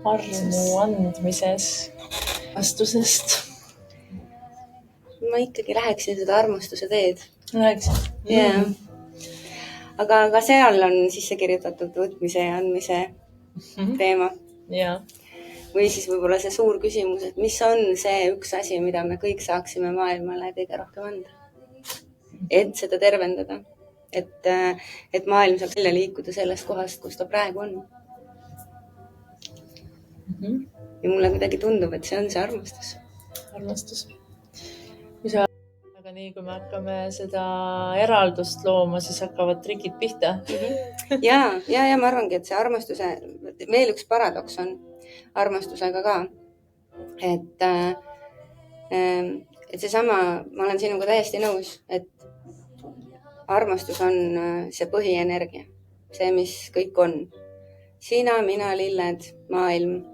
armu andmises, vastusest. Ma ikkagi läheksin seda armastuse teed. Läheksid? Jaa. Aga seal on sisse kirjutatud võtmise ja andmise teema. Jaa. Või siis võib-olla see suur küsimus, et mis on see üks asi, mida me kõik saaksime maailmale kõige rohkem anda. Et seda tervendada. Et maailm saaks välja liikuda sellest kohast, kus ta praegu on. Ja mulle kuidagi tundub, et see on see armastus. Armastus. Aga nii, kui me hakkame seda eraldust looma, siis hakkavad trikid pihta. Ja ma arvangi, et see armastuse, veel üks paradoks on armastusega ka. Et seesama, ma olen sinuga täiesti nõus, et armastus on see põhienergia. See, mis kõik on. Sina, mina, lilled, maailm.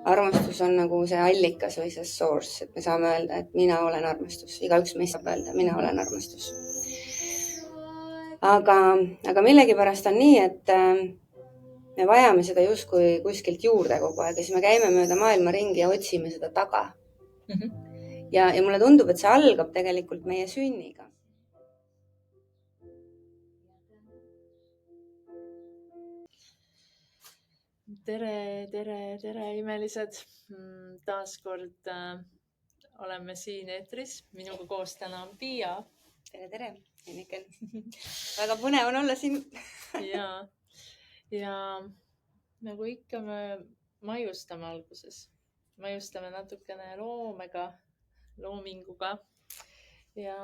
Armastus on nagu see allikas või see source, et me saame öelda, et mina olen armastus. Igaüks meist saab öelda, mina olen armastus. Aga millegipärast on nii, et me vajame seda justkui kuskilt juurde kogu aeg ja siis me käime mööda maailma ringi ja otsime seda taga. Ja mulle tundub, et see algab tegelikult meie sünniga. Tere, imelised. Taaskord oleme siin eetris. Minuga koos täna on Piia. Tere, Enniken. Väga põnev on olla siin. Ja nagu ikka me maiustame alguses. Maiustame natukene loomega, loominguga. Ja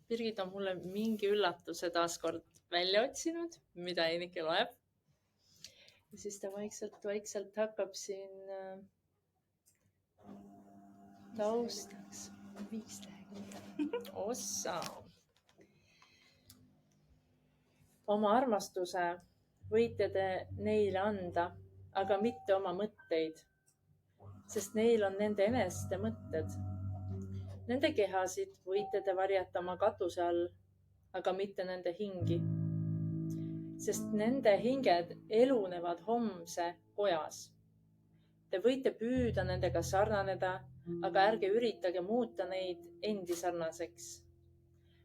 Birgit on mulle mingi üllatuse taaskord välja otsinud, mida Ennike loeb. Ja siis ta vaikselt hakkab siin taustaks. Ossa. Oma armastuse võite te neile anda, aga mitte oma mõtteid, sest neil on nende eneste mõtted. Nende kehasid võite te varjata oma katuse all, aga mitte nende hingi. Sest nende hinged elunevad homse kojas. Te võite püüda nendega sarnaneda, aga ärge üritage muuta neid endi sarnaseks.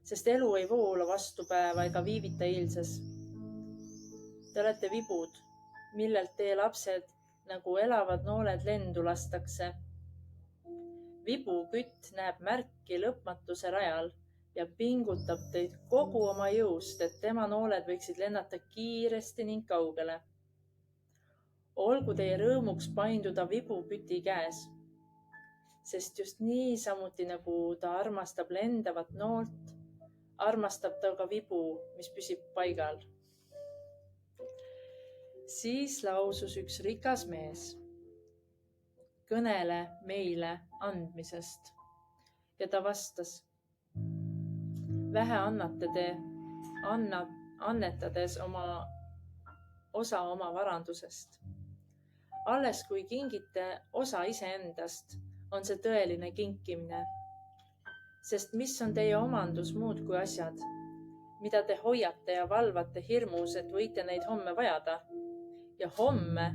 Sest elu ei voola vastupäeva ega viivita eilses. Te olete vibud, millelt teie lapsed nagu elavad nooled lendu lastakse. Vibu kütt näeb märki lõpmatuse rajal ja pingutab teid kogu oma jõust, et tema nooled võiksid lennata kiiresti ning kaugele. Olgu teie rõõmuks painduda vibu küti käes, sest just nii samuti nagu ta armastab lendavat noolt, armastab ta ka vibu, mis püsib paigal. Siis lausus üks rikas mees. Kõnele meile andmisest. Ja ta vastas. Vähe annate te, annetades osa oma varandusest. Alles kui kingite osa iseendast, on see tõeline kinkimine. Sest mis on teie omandus muud kui asjad, mida te hoiate ja valvate hirmus, et võite neid homme vajada. Ja homme,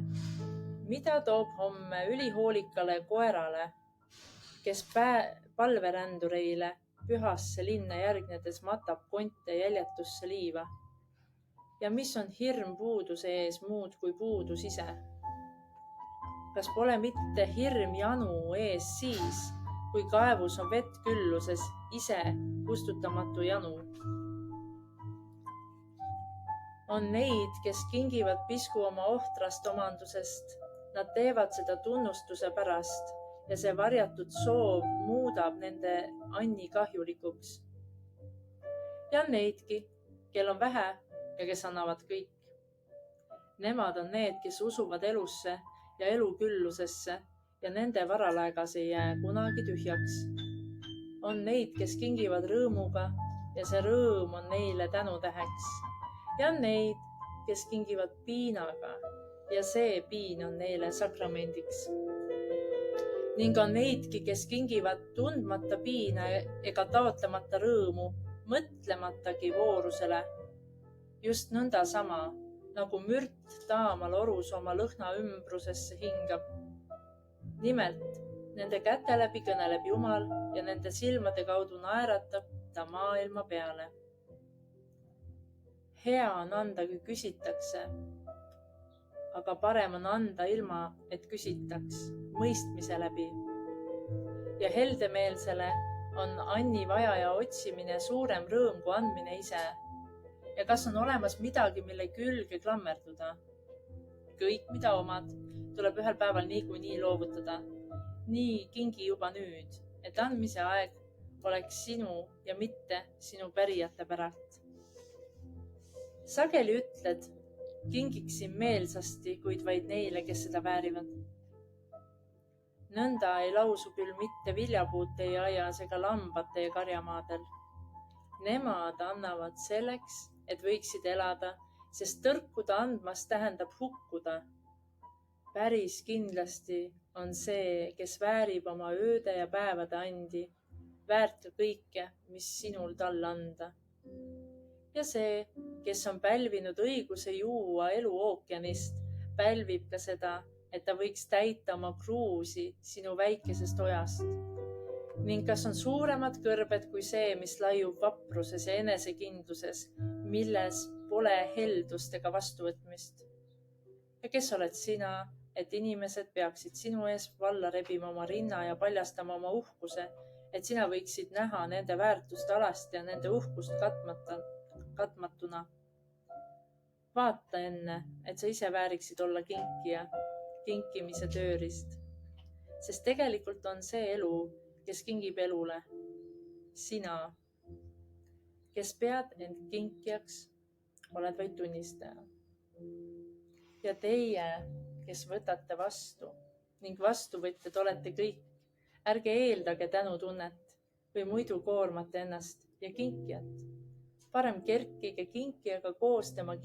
mida toob homme ülihoolikale koerale, kes palverändureile pühasse linna järgnedes matab konte jäljetusse liiva. Ja mis on hirm puuduse ees muud kui puudus ise? Kas pole mitte hirm janu ees siis, kui kaevus on vett külluses ise kustutamatu janu? On neid, kes kingivad pisku oma ohtrast omandusest. Nad teevad seda tunnustuse pärast. Ja see varjatud soov muudab nende anni kahjulikuks. Ja on neidki, kel on vähe ja kes annavad kõik. Nemad on need, kes usuvad elusse ja eluküllusesse ja nende varalaegas ei jää kunagi tühjaks. On neid, kes kingivad rõõmuga ja see rõõm on neile tänutäheks. Ja on neid, kes kingivad piinaga ja see piin on neile sakramendiks. Ning on neidki, kes kingivad tundmata piina ega taotlemata rõõmu, mõtlematagi voorusele. Just nõnda sama nagu mürt taamal orus oma lõhna ümbrusesse hingab. Nimelt, nende käte läbi kõneleb Jumal ja nende silmade kaudu naeratab ta maailma peale. Hea on anda, kui küsitakse, aga parem on anda ilma, et küsitaks, mõistmise läbi. Ja heldemeelsele on anni vajaja otsimine suurem rõõm kui andmine ise. Ja kas on olemas midagi, mille külge klammerduda? Kõik, mida omad, tuleb ühel päeval niikuinii loovutada. Nii kingi juba nüüd, et andmise aeg oleks sinu ja mitte sinu pärijate päralt. Sageli ütled, kingiksin meelsasti, kuid vaid neile, kes seda väärivad. Nõnda ei lausu küll mitte viljapuud teie aias ega lambad teie karjamaadel. Nemad annavad selleks, et võiksid elada, sest tõrkuda andmas tähendab hukkuda. Päris kindlasti on see, kes väärib oma ööde ja päevade andi, väärt ka kõike, mis sinul talle anda. Ja see, kes on pälvinud õiguse juua elu ookeanist, pälvib ka seda, et ta võiks täita oma kruusi sinu väikesest ojast. Ning kas on suuremad kõrbed kui see, mis laiub vapruses ja enesekindluses, milles pole heldust ega vastuvõtmist? Ja kes oled sina, et inimesed peaksid sinu ees valla rebima oma rinna ja paljastama oma uhkuse, et sina võiksid näha nende väärtust alasti ja nende uhkust katmatuna. Vaata enne, et sa ise vääriksid olla kinkija, kinkimise tööriist. Sest tegelikult on see elu, kes kingib elule. Sina, kes pead end kinkijaks, oled vaid tunnistaja. Ja teie, kes võtate vastu ning vastuvõtjad olete kõik, ärge eeldage tänutunnet või muidu koormate ennast ja kinkijat. Parem kerkige kinkijaga koos tema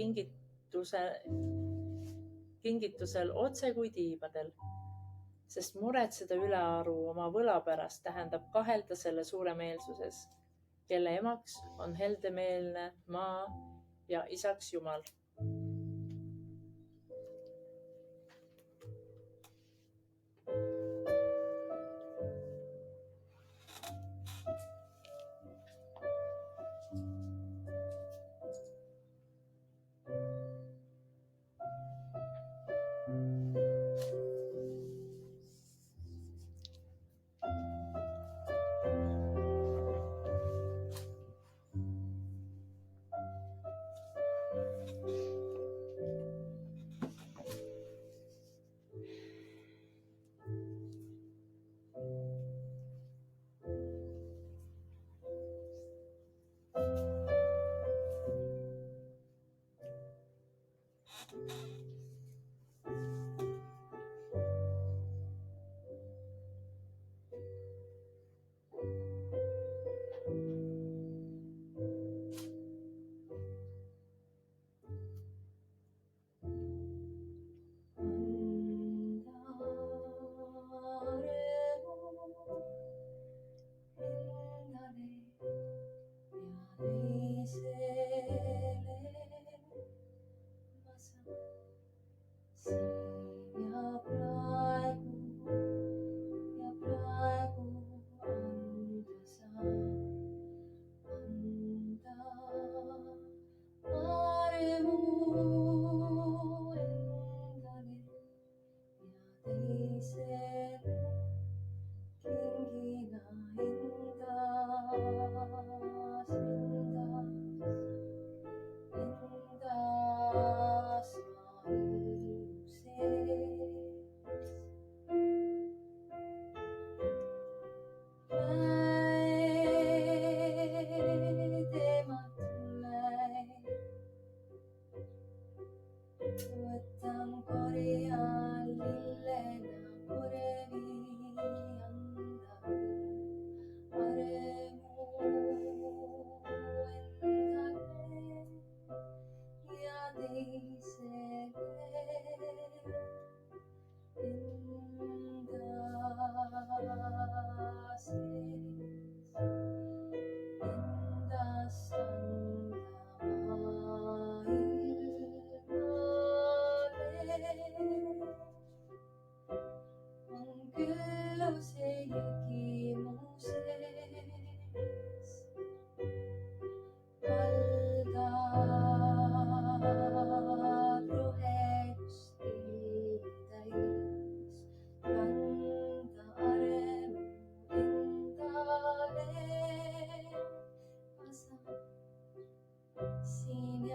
kingitusel otse kui tiibadel, sest muretseda ülearu oma võla pärast tähendab kahelda selle suuremeelsuses, kelle emaks on heldemeelne maa ja isaks Jumal.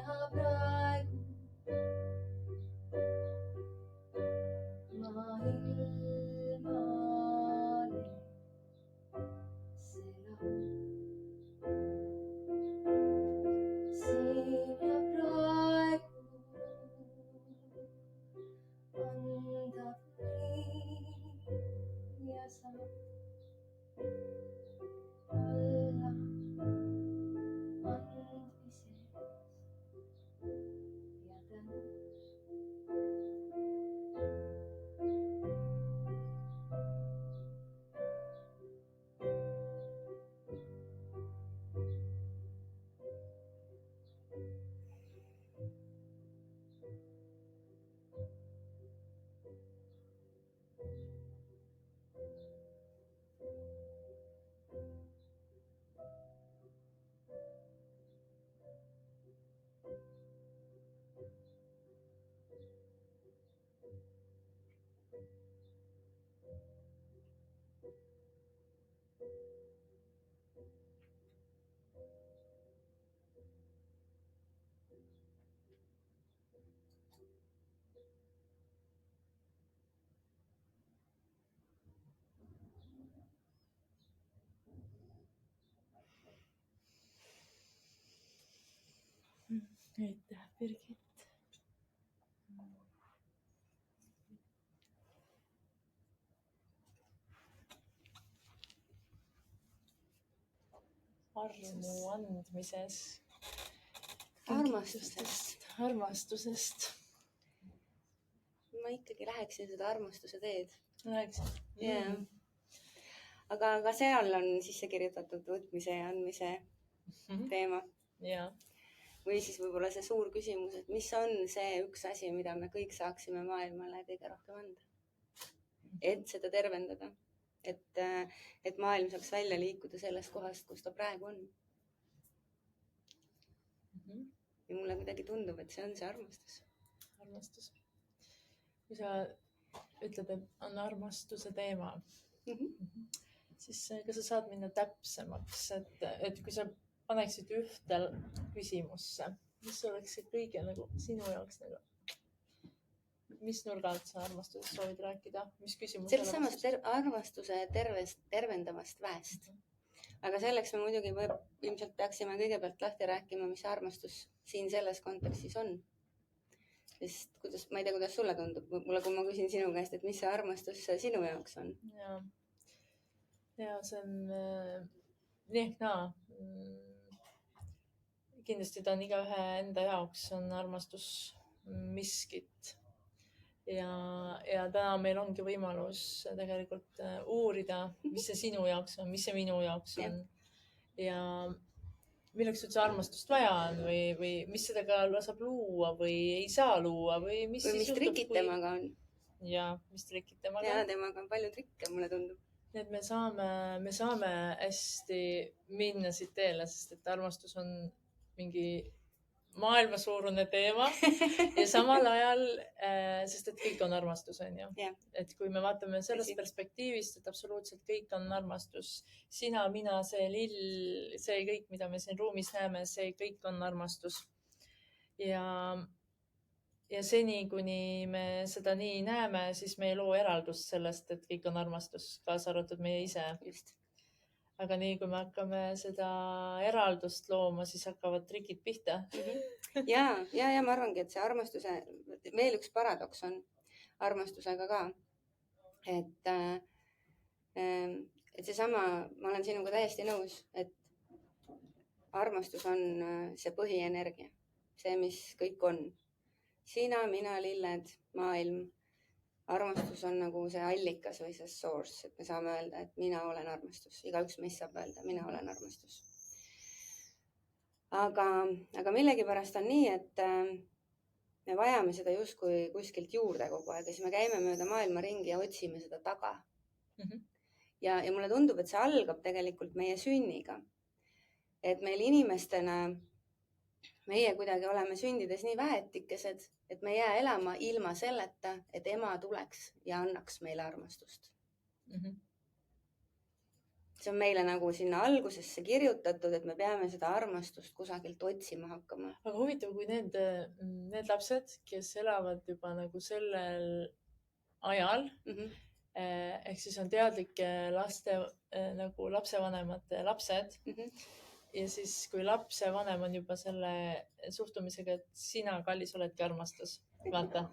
ja praegu maailmale see laul. Siin ja praegu andab nii ja saab olla andmises ja tänus. Aitäh, Birgit. Armu andmises. Armastusest. Ma ikkagi läheksin seda armastuse teed. Läheksin? Jaa. Aga seal on sisse kirjutatud võtmise ja andmise teema. Jaa. Või siis võib-olla see suur küsimus, et mis on see üks asi, mida me kõik saaksime maailmale kõige rohkem anda. Et seda tervendada. Et maailm saaks välja liikuda sellest kohast, kus ta praegu on. Ja mulle kuidagi tundub, et see on see armastus. Armastus. Kui sa ütled, et on armastuse teema, siis kas sa saad minna täpsemaks, et kui sa paneksid ühte küsimusse, mis oleks see kõige nagu sinu jaoks nagu, mis nurga alt sa armastusest soovid rääkida? Mis küsimus? Sellest samast armastuse tervendavast väest. Aga selleks me muidugi ilmselt peaksime kõigepealt lahti rääkima, mis armastus siin selles kontekstis on. Sest ma ei tea, kuidas sulle tundub, kui ma küsin sinu käest, et mis see armastus sinu jaoks on? Ja see on nii ehk naa. Kindlasti ta on igaühe enda jaoks on armastus miskit. Ja täna meil ongi võimalus tegelikult uurida, mis see sinu jaoks on, mis see minu jaoks on. Ja milleks üldse armastust vaja on või mis seda ka saab luua või ei saa luua või mis trikid temaga on. Ja mis trikid temaga on. Ja temaga on palju trikke, mulle tundub. Nii et me saame hästi minna siit teele, sest et armastus on mingi maailmasuurune teema ja samal ajal, sest et kõik on armastus, on ju. Et kui me vaatame sellest perspektiivist, et absoluutselt kõik on armastus. Sina, mina, see lill, see kõik, mida me siin ruumis näeme, see kõik on armastus. Ja seni, kuni me seda nii näeme, siis me ei loo eraldust sellest, et kõik on armastus, kaasa arvatud meie ise. Just. Aga nii, kui me hakkame seda eraldust looma, siis hakkavad trikid pihta. Ja ma arvangi, et see armastuse, veel üks paradoks on armastusega ka. Et seesama, ma olen sinuga täiesti nõus, et armastus on see põhienergia. See, mis kõik on. Sina, mina, lilled, maailm. Armastus on nagu see allikas või see source, et me saame öelda, et mina olen armastus. Igaüks meist saab öelda, mina olen armastus. Aga millegipärast on nii, et me vajame seda justkui kuskilt juurde kogu aeg ja siis me käime mööda maailma ringi ja otsime seda taga. Ja mulle tundub, et see algab tegelikult meie sünniga. Et meil inimestena, meie kuidagi oleme sündides nii väetikesed, et me ei jää elama ilma selleta, et ema tuleks ja annaks meile armastust. see on meile nagu sinna algusesse kirjutatud, et me peame seda armastust kusagilt otsima hakkama. Aga huvitav, kui need lapsed, kes elavad juba nagu sellel ajal, ehk siis on teadlike laste nagu lapsevanemate lapsed. Ja siis, kui lapsevanem on juba selle suhtumisega, et sina, kallis, oledki armastus. Vaata,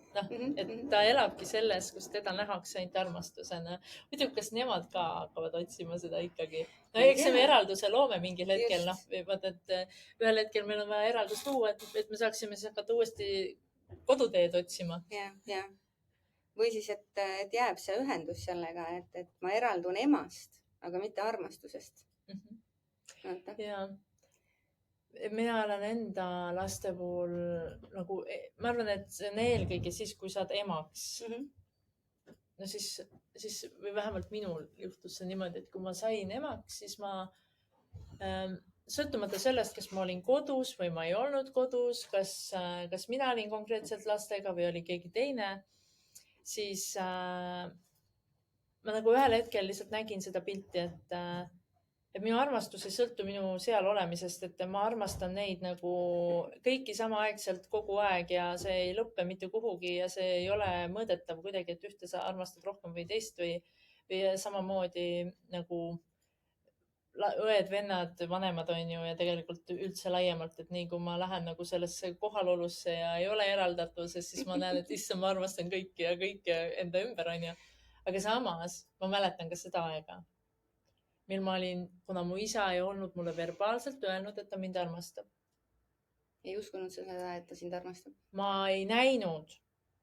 et ta elabki selles, kus teda nähakse ainult armastusena. Muidu, kas nemad ka hakkavad otsima seda ikkagi? No eks me eralduse loome mingil hetkel, vaata, et ühel hetkel meil on vaja eraldust luua, et me saaksime siis hakata uuesti koduteed otsima. Ja. Või siis, et jääb see ühendus sellega, et ma eraldun emast, aga mitte armastusest. Ja mina olen enda laste puhul nagu, ma arvan, et see on eelkõige siis, kui saad emaks. No siis, või vähemalt minul juhtus see niimoodi, et kui ma sain emaks, siis ma sõltumata sellest, kas ma olin kodus või ma ei olnud kodus, kas mina olin konkreetselt lastega või oli keegi teine, siis ma nagu ühel hetkel lihtsalt nägin seda pilti, et minu armastus ei sõltu minu seal olemisest, et ma armastan neid nagu kõiki samaaegselt kogu aeg ja see ei lõppe mitte kuhugi ja see ei ole mõõdetav kuidagi, et ühte sa armastad rohkem või teist või samamoodi nagu õed, vennad, vanemad on ju ja tegelikult üldse laiemalt, et nii kui ma lähen nagu sellesse kohalolusse ja ei ole eraldatuses, siis ma näen, et issand, ma armastan kõiki ja kõike enda ümber on ju. Aga samas ma mäletan ka seda aega, mil ma olin, kuna mu isa ei olnud mulle verbaalselt öelnud, et ta mind armastab. Ei uskunud seda, et ta sind armastab? Ma ei näinud,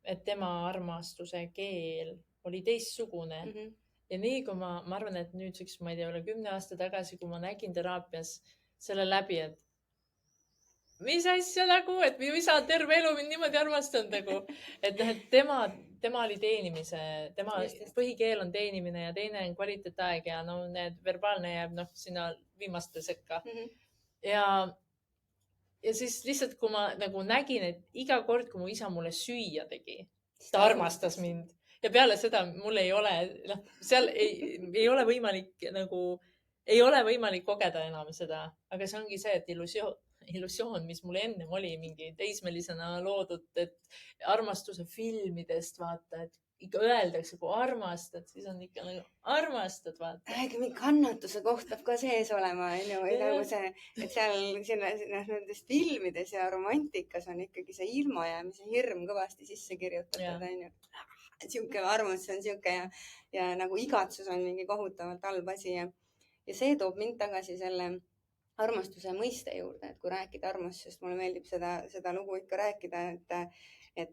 et tema armastuse keel oli teistsugune. Ja nii kui ma arvan, et nüüdseks, ma ei tea, üle 10 aasta tagasi, kui ma nägin teraapias selle läbi, et mis asja nagu, et minu isa on terve elu mind niimoodi armastanud nagu, et tema oli teenimise, tema põhikeel on teenimine ja teine on kvaliteetaeg ja no need verbaalne jääb sinna viimaste sekka. Ja siis lihtsalt, kui ma nagu nägin, et iga kord, kui mu isa mulle süüa tegi, ta armastas mind ja peale seda mul ei ole, seal ei ole võimalik nagu, ei ole võimalik kogeda enam seda, aga see ongi see, et illusioon, mis mul ennem oli mingi teismelisena loodud, et armastuse filmidest vaata, et ikka öeldakse, kui armastad, siis on ikka nagu armastad, vaata. Kannatuse koht peab ka sees olema, nagu see, et seal nendest filmides ja romantikas on ikkagi see ilmajäämise hirm kõvasti sisse kirjutatud, on ju. Siuke armastus on siuke ja nagu igatsus on mingi kohutavalt halb asi ja see toob mind tagasi selle armastuse mõiste juurde, et kui rääkida armastusest, mulle meeldib seda lugu ikka rääkida, et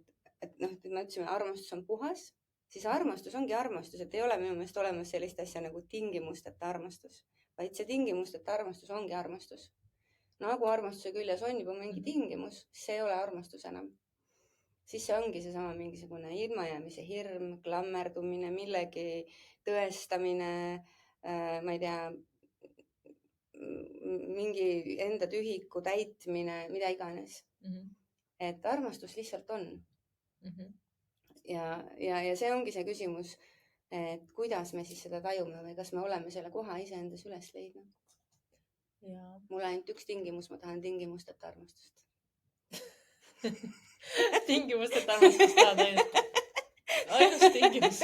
me ütlesime, armastus on puhas, siis armastus ongi armastus, et ei ole minu meelest olemas sellist asja nagu tingimusteta armastus, vaid see tingimusteta armastus ongi armastus. Nagu armastuse küljes on juba mingi tingimus, see ei ole armastus enam. Siis see ongi seesama mingisugune ilmajäämise hirm, klammerdumine, millegi tõestamine, ma ei tea, mingi enda tühiku täitmine, mida iganes. Et armastus lihtsalt on. Ja see ongi see küsimus, et kuidas me siis seda tajume või kas me oleme selle koha iseendas üles leidnud. Mul ainult üks tingimus, ma tahan tingimusteta armastust. Tingimusteta armastust tahad ainult. Ainus tingimus.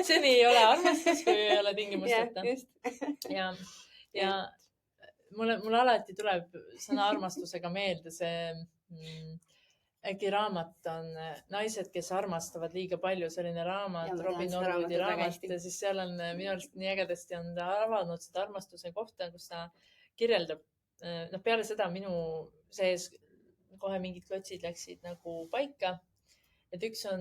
Seni ei ole armastus, kui ei ole tingimusteta. Ja mulle alati tuleb sõna armastusega meelde see äkki raamat on Naised, kes armastavad liiga palju, selline raamat, Robin Norwoodi raamat ja siis seal on minu arust nii ägedasti on ta avanud seda armastuse kohta, kus ta kirjeldab. Peale seda minu sees kohe mingid klotsid läksid nagu paika, et üks on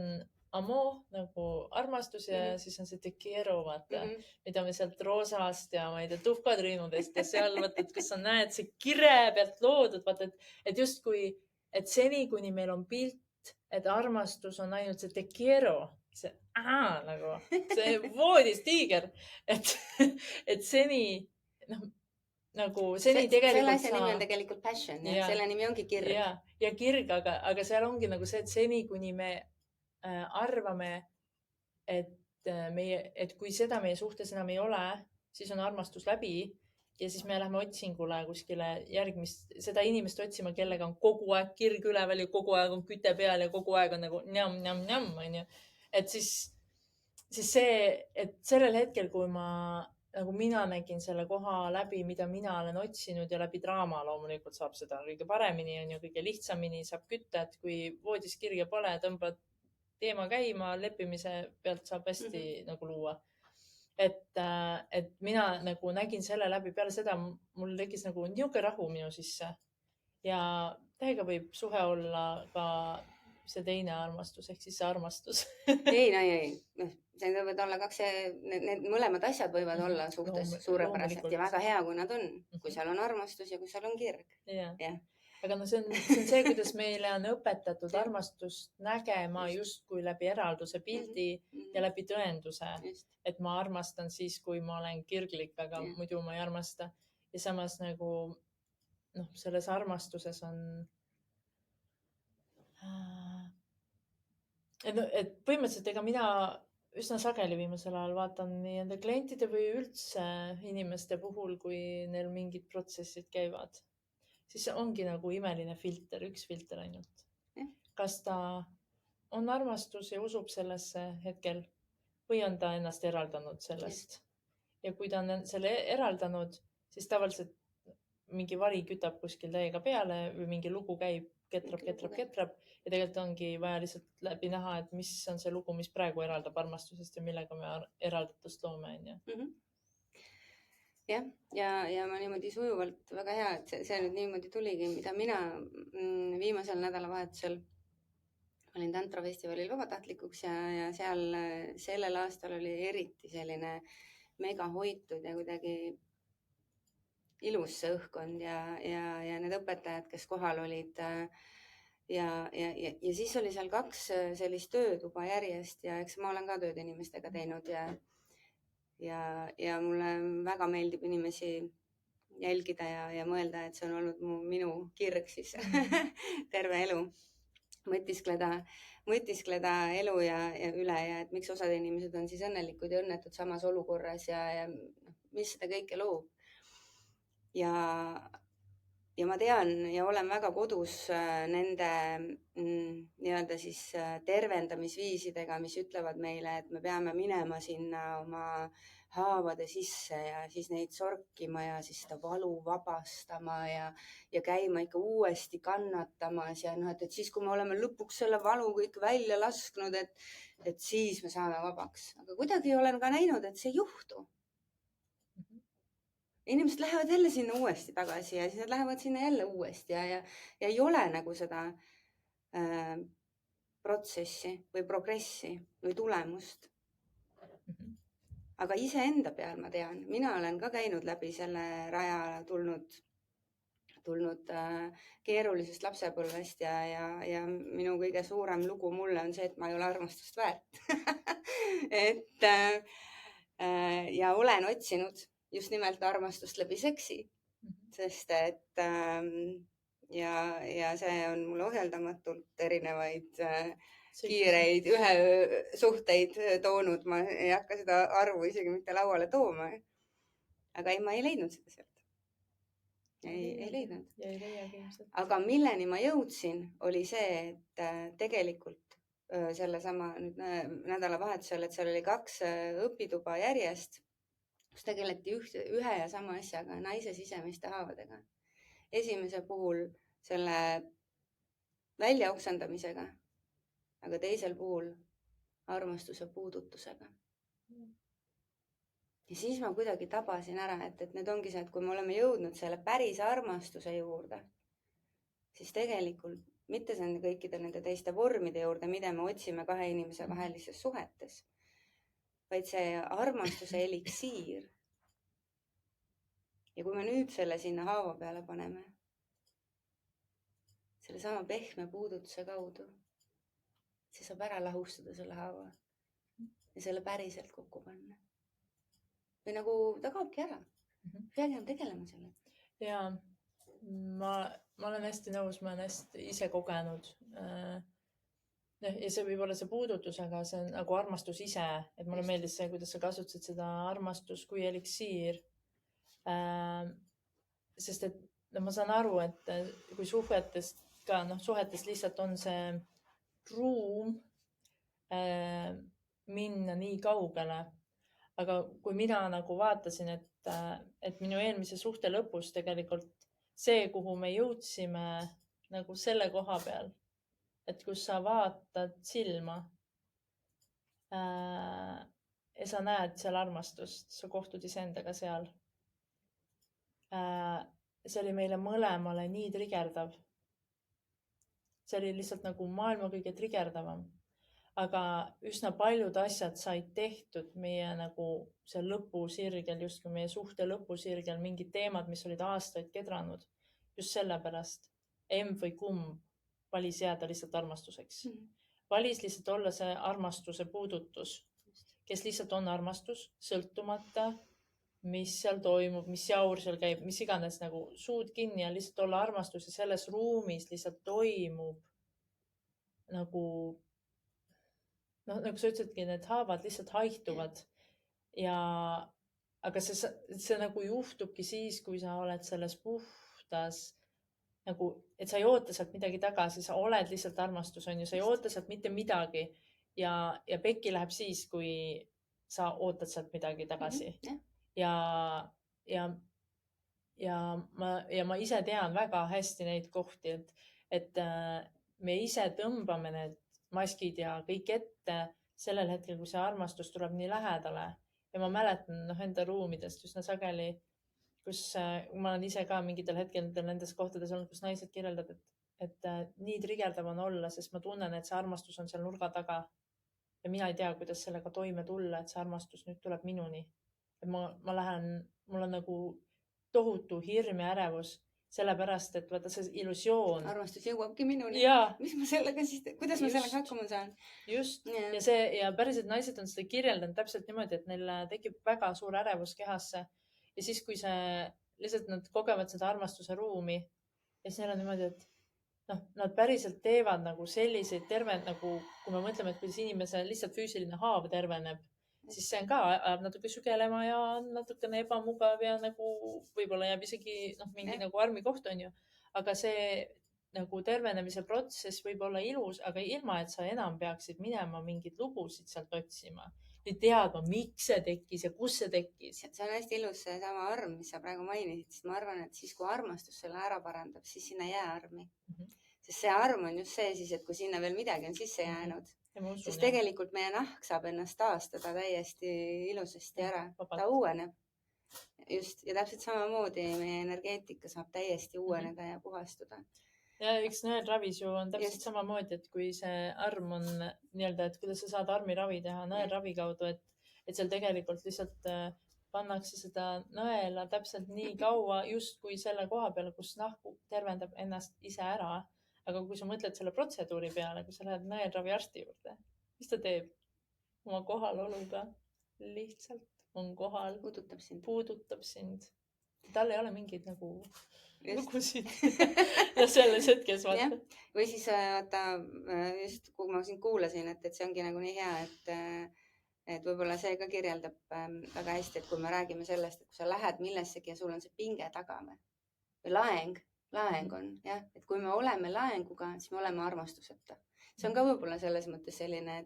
amo nagu armastus ja siis on see te quiero, vaata, mida me sealt roosast ja ma ei tea, tuhkatriinudest ja seal vaata, et kus sa näed see kire pealt loodud, vaata, et justkui, et seni, kuni meil on pilt, et armastus on ainult see te quiero, see nagu, see voodis tiiger, et seni, nagu seni tegelikult selle asja nimi on tegelikult passion, selle nimi ongi kirg. Ja kirg, aga seal ongi nagu see, et seni, kuni me arvame, et et kui seda meie suhtes enam ei ole, siis on armastus läbi ja siis me lähme otsingule kuskile seda inimest otsima, kellega on kogu aeg kirg üleval ja kogu aeg on küte peal ja kogu aeg on nagu njam, onju. Et siis et sellel hetkel, kui mina nägin selle koha läbi, mida mina olen otsinud ja läbi draama loomulikult saab seda kõige paremini, on ju, kõige lihtsamini saab kütta, et kui voodis kirja pole, tõmbad teema käima, leppimise pealt saab hästi nagu luua. Et mina nagu nägin selle läbi, peale seda mul tekkis nagu niisugune rahu minu sisse ja täiega võib suhe olla ka see teine armastus ehk siis see armastus. ei. See võivad olla need mõlemad asjad võivad olla suhtes suurepärased ja väga hea, kui nad on, kui seal on armastus ja kui seal on kirg. Yeah. Aga no see on see, kuidas meile on õpetatud armastust nägema justkui läbi eralduse pildi ja läbi tõenduse. Et ma armastan siis, kui ma olen kirglik, aga muidu ma ei armasta. Ja samas nagu selles armastuses on et põhimõtteliselt ega mina üsna sageli viimasel ajal vaatan nii enda klientide või üldse inimeste puhul, kui neil mingid protsessid käivad, siis ongi nagu imeline filter, üks filter ainult. Kas ta on armastus ja usub sellesse hetkel või on ta ennast eraldanud sellest. Ja kui ta on selle eraldanud, siis tavaliselt mingi vari kütab kuskil täiega peale või mingi lugu käib, ketrab ja tegelikult ongi vaja lihtsalt läbi näha, et mis on see lugu, mis praegu eraldab armastusest ja millega me eraldatust loome. Jah, ja ma niimoodi sujuvalt, väga hea, et see nüüd niimoodi tuligi, mida mina viimasel nädalavahetusel olin tantrafestivalil vabatahtlikuks ja seal sellel aastal oli eriti selline mega hoitud ja kuidagi ilus see õhkkond ja need õpetajad, kes kohal olid ja siis oli seal 2 sellist töötuba järjest ja eks ma olen ka tööd inimestega teinud ja mulle väga meeldib inimesi jälgida ja mõelda, et see on olnud minu kirg siis terve elu. Mõtiskleda elu ja üle ja et miks osad inimesed on siis õnnelikud ja õnnetud samas olukorras ja mis seda kõike loob. Ja ma tean ja olen väga kodus nende nii-öelda siis tervendamisviisidega, mis ütlevad meile, et me peame minema sinna oma haavade sisse ja siis neid sorkima ja siis seda valu vabastama ja käima ikka uuesti kannatamas ja et siis, kui me oleme lõpuks selle valu kõik välja lasknud, et siis me saame vabaks. Aga kuidagi olen ka näinud, et see ei juhtu. Inimesed lähevad jälle sinna uuesti tagasi ja siis nad lähevad sinna jälle uuesti ja ei ole nagu seda protsessi või progressi või tulemust. Aga iseenda peal ma tean, mina olen ka käinud läbi selle raja tulnud keerulisest lapsepõlvest ja minu kõige suurem lugu mulle on see, et ma ei ole armastust väärt. Ja olen otsinud just nimelt armastust läbi seksi, sest et ja see on mulle ohjeldamatult erinevaid kiireid suhteid toonud. Ma ei hakka seda arvu isegi mitte lauale tooma. Aga ma ei leidnud seda sealt. Ei leidnud. Aga milleni ma jõudsin, oli see, et tegelikult sellesama nädalavahetusel, et seal oli 2 õpituba järjest, kus tegeleti ühe ja sama asjaga, naise sisemiste haavadega. Esimese puhul selle väljaoksendamisega, aga teisel puhul armastuse puudutusega. Ja siis ma kuidagi tabasin ära, et need ongi see, et kui me oleme jõudnud selle päris armastuse juurde, siis tegelikult mitte kõikide nende teiste vormide juurde, mida me otsime 2 inimese vahelises suhetes, vaid see armastuse eliksiir. Ja kui me nüüd selle sinna haava peale paneme, selle sama pehme puudutuse kaudu, siis saab ära lahustada selle haava ja selle päriselt kokku panna. Või nagu ta kaobki ära. Peagi on tegelema selle. Ja ma olen hästi nõus, ma olen hästi ise kogenud Ja see võib olla see puudutus, aga see on nagu armastus ise, et mulle Just. meeldis see, kuidas sa kasutasid seda armastus kui eliksiir. Sest et no ma saan aru, et kui suhetest ka, suhetes lihtsalt on see ruum minna nii kaugele. Aga kui mina nagu vaatasin, et minu eelmise suhte lõpus tegelikult see, kuhu me jõudsime nagu selle koha peal, et kus sa vaatad silma ja sa näed seal armastust, sa kohtud iseendaga seal. See oli meile mõlemale nii trigerdav. See oli lihtsalt nagu maailma kõige trigerdavam. Aga üsna paljud asjad said tehtud meie nagu see lõpusirgel, justkui meie suhte lõpusirgel, mingid teemad, mis olid aastaid kedranud. Just sellepärast või kumb valis jääda lihtsalt armastuseks. Valis lihtsalt olla see armastuse puudutus, kes lihtsalt on armastus, sõltumata, mis seal toimub, mis jaur seal käib, mis iganes, nagu suud kinni ja lihtsalt olla armastus ja selles ruumis lihtsalt toimub nagu nagu sa ütlesidki, need haavad lihtsalt haihtuvad aga see nagu juhtubki siis, kui sa oled selles puhtas nagu, et sa ei oota sealt midagi tagasi, sa oled lihtsalt armastus, on ju, sa ei oota sealt mitte midagi ja pekki läheb siis, kui sa ootad sealt midagi tagasi. Ja ma ise tean väga hästi neid kohti, et me ise tõmbame need maskid ja kõik ette sellel hetkel, kui see armastus tuleb nii lähedale. Ja ma mäletan enda ruumidest üsna sageli, kus ma olen ise ka mingitel hetkedel nendes kohtades olnud, kus naised kirjeldavad, et nii trigerdav on olla, sest ma tunnen, et see armastus on seal nurga taga. Ja mina ei tea, kuidas sellega toime tulla, et see armastus nüüd tuleb minuni. Et ma lähen, mul on nagu tohutu hirm ja ärevus, sellepärast, et vaata see illusioon. Armastus jõuabki minuni. Mis ma sellega siis, kuidas ma sellega hakkama saan? Just. Ja päriselt naised on seda kirjeldanud täpselt niimoodi, et neil tekib väga suur ärevus kehasse. Ja siis, kui lihtsalt nad kogevad seda armastuse ruumi ja siis neil on niimoodi, et nad päriselt teevad nagu selliseid nagu, kui me mõtleme, et kuidas inimese lihtsalt füüsiline haav terveneb, siis see on ka, ajab natuke sügelema ja natukene ebamugav ja nagu võib-olla jääb isegi mingi nagu armikoht, on ju. Aga see nagu tervenemise protsess võib olla ilus, aga ilma, et sa enam peaksid minema mingeid lugusid sealt otsima või teadma, miks see tekkis ja kus see tekkis. See on hästi ilus seesama arm, mis sa praegu mainisid, sest ma arvan, et siis, kui armastus selle ära parandab, siis sinna ei jää armi. Sest see arm on just see siis, et kui sinna veel midagi on sisse jäänud, sest tegelikult meie nahk saab ennast taastada täiesti ilusasti ära. Ta uueneb. Just. Ja täpselt samamoodi meie energeetika saab täiesti uueneda ja puhastuda. Ja üks nõelravis ju on täpselt samamoodi, et kui see arm on nii-öelda, et kuidas sa saad armiravi teha nõelravi kaudu, et seal tegelikult lihtsalt pannakse seda nõela täpselt nii kaua just kui selle koha peale, kus nahku tervendab ennast ise ära. Aga kui sa mõtled selle protseduuri peale, kui sa lähed nõelravi arsti juurde, mis ta teeb? Oma kohaloluga lihtsalt on kohal. Puudutab sind. Tal ei ole mingeid nagu lugusid ja selles hetkes vaata. Või siis vaata, just kui ma sind kuulasin, et see ongi nagu nii hea, et võib-olla see ka kirjeldab väga hästi, et kui me räägime sellest, et kui sa lähed millessegi ja sul on see pinge taga või laeng on, jah, et kui me oleme laenguga, siis me oleme armastuseta. See on ka võib-olla selles mõttes selline,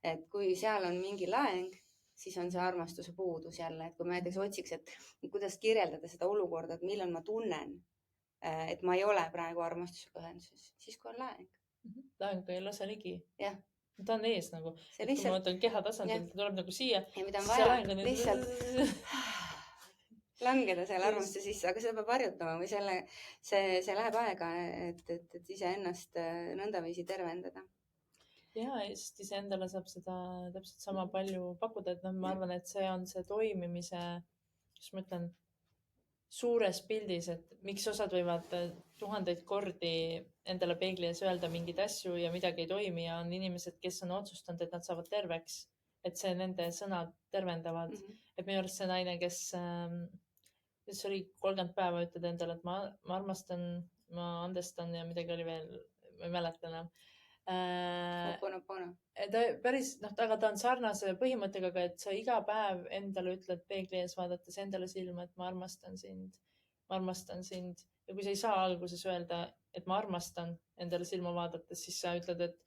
et kui seal on mingi laeng, siis on see armastuse puudus jälle, et kui ma näiteks otsiks, et kuidas kirjeldada seda olukorda, et millal ma tunnen, et ma ei ole praegu armastusega ühenduses, siis kui on laeng. Laeng ei lase ligi. Jah. Ta on ees nagu. Kui ma võtan keha tasandil, ta tuleb nagu siia. Ja mida on vaja, lihtsalt langeda selle armastuse sisse, aga seda peab harjutama või see läheb aega, et iseennast nõndaviisi tervendada. Ja, sest iseendale saab seda täpselt sama palju pakkuda, et ma arvan, et see on see toimimise, kus ma ütlen, suures pildis, et miks osad võivad 1000 kordi endale peegli ees öelda mingeid asju ja midagi ei toimi ja on inimesed, kes on otsustanud, et nad saavad terveks, et see nende sõnad tervendavad. Et minu arust see naine, kes oli 30 päeva, ütled endale, et ma armastan, ma andestan ja midagi oli veel, ma ei mäleta enam. Ho'oponopono. ta päris, aga ta on sarnase põhimõttega, et sa iga päev endale ütled peegli ees vaadates endale silma, et ma armastan sind. Ma armastan sind. Ja kui sa ei saa alguses öelda, et ma armastan endale silma vaadates, siis sa ütled, et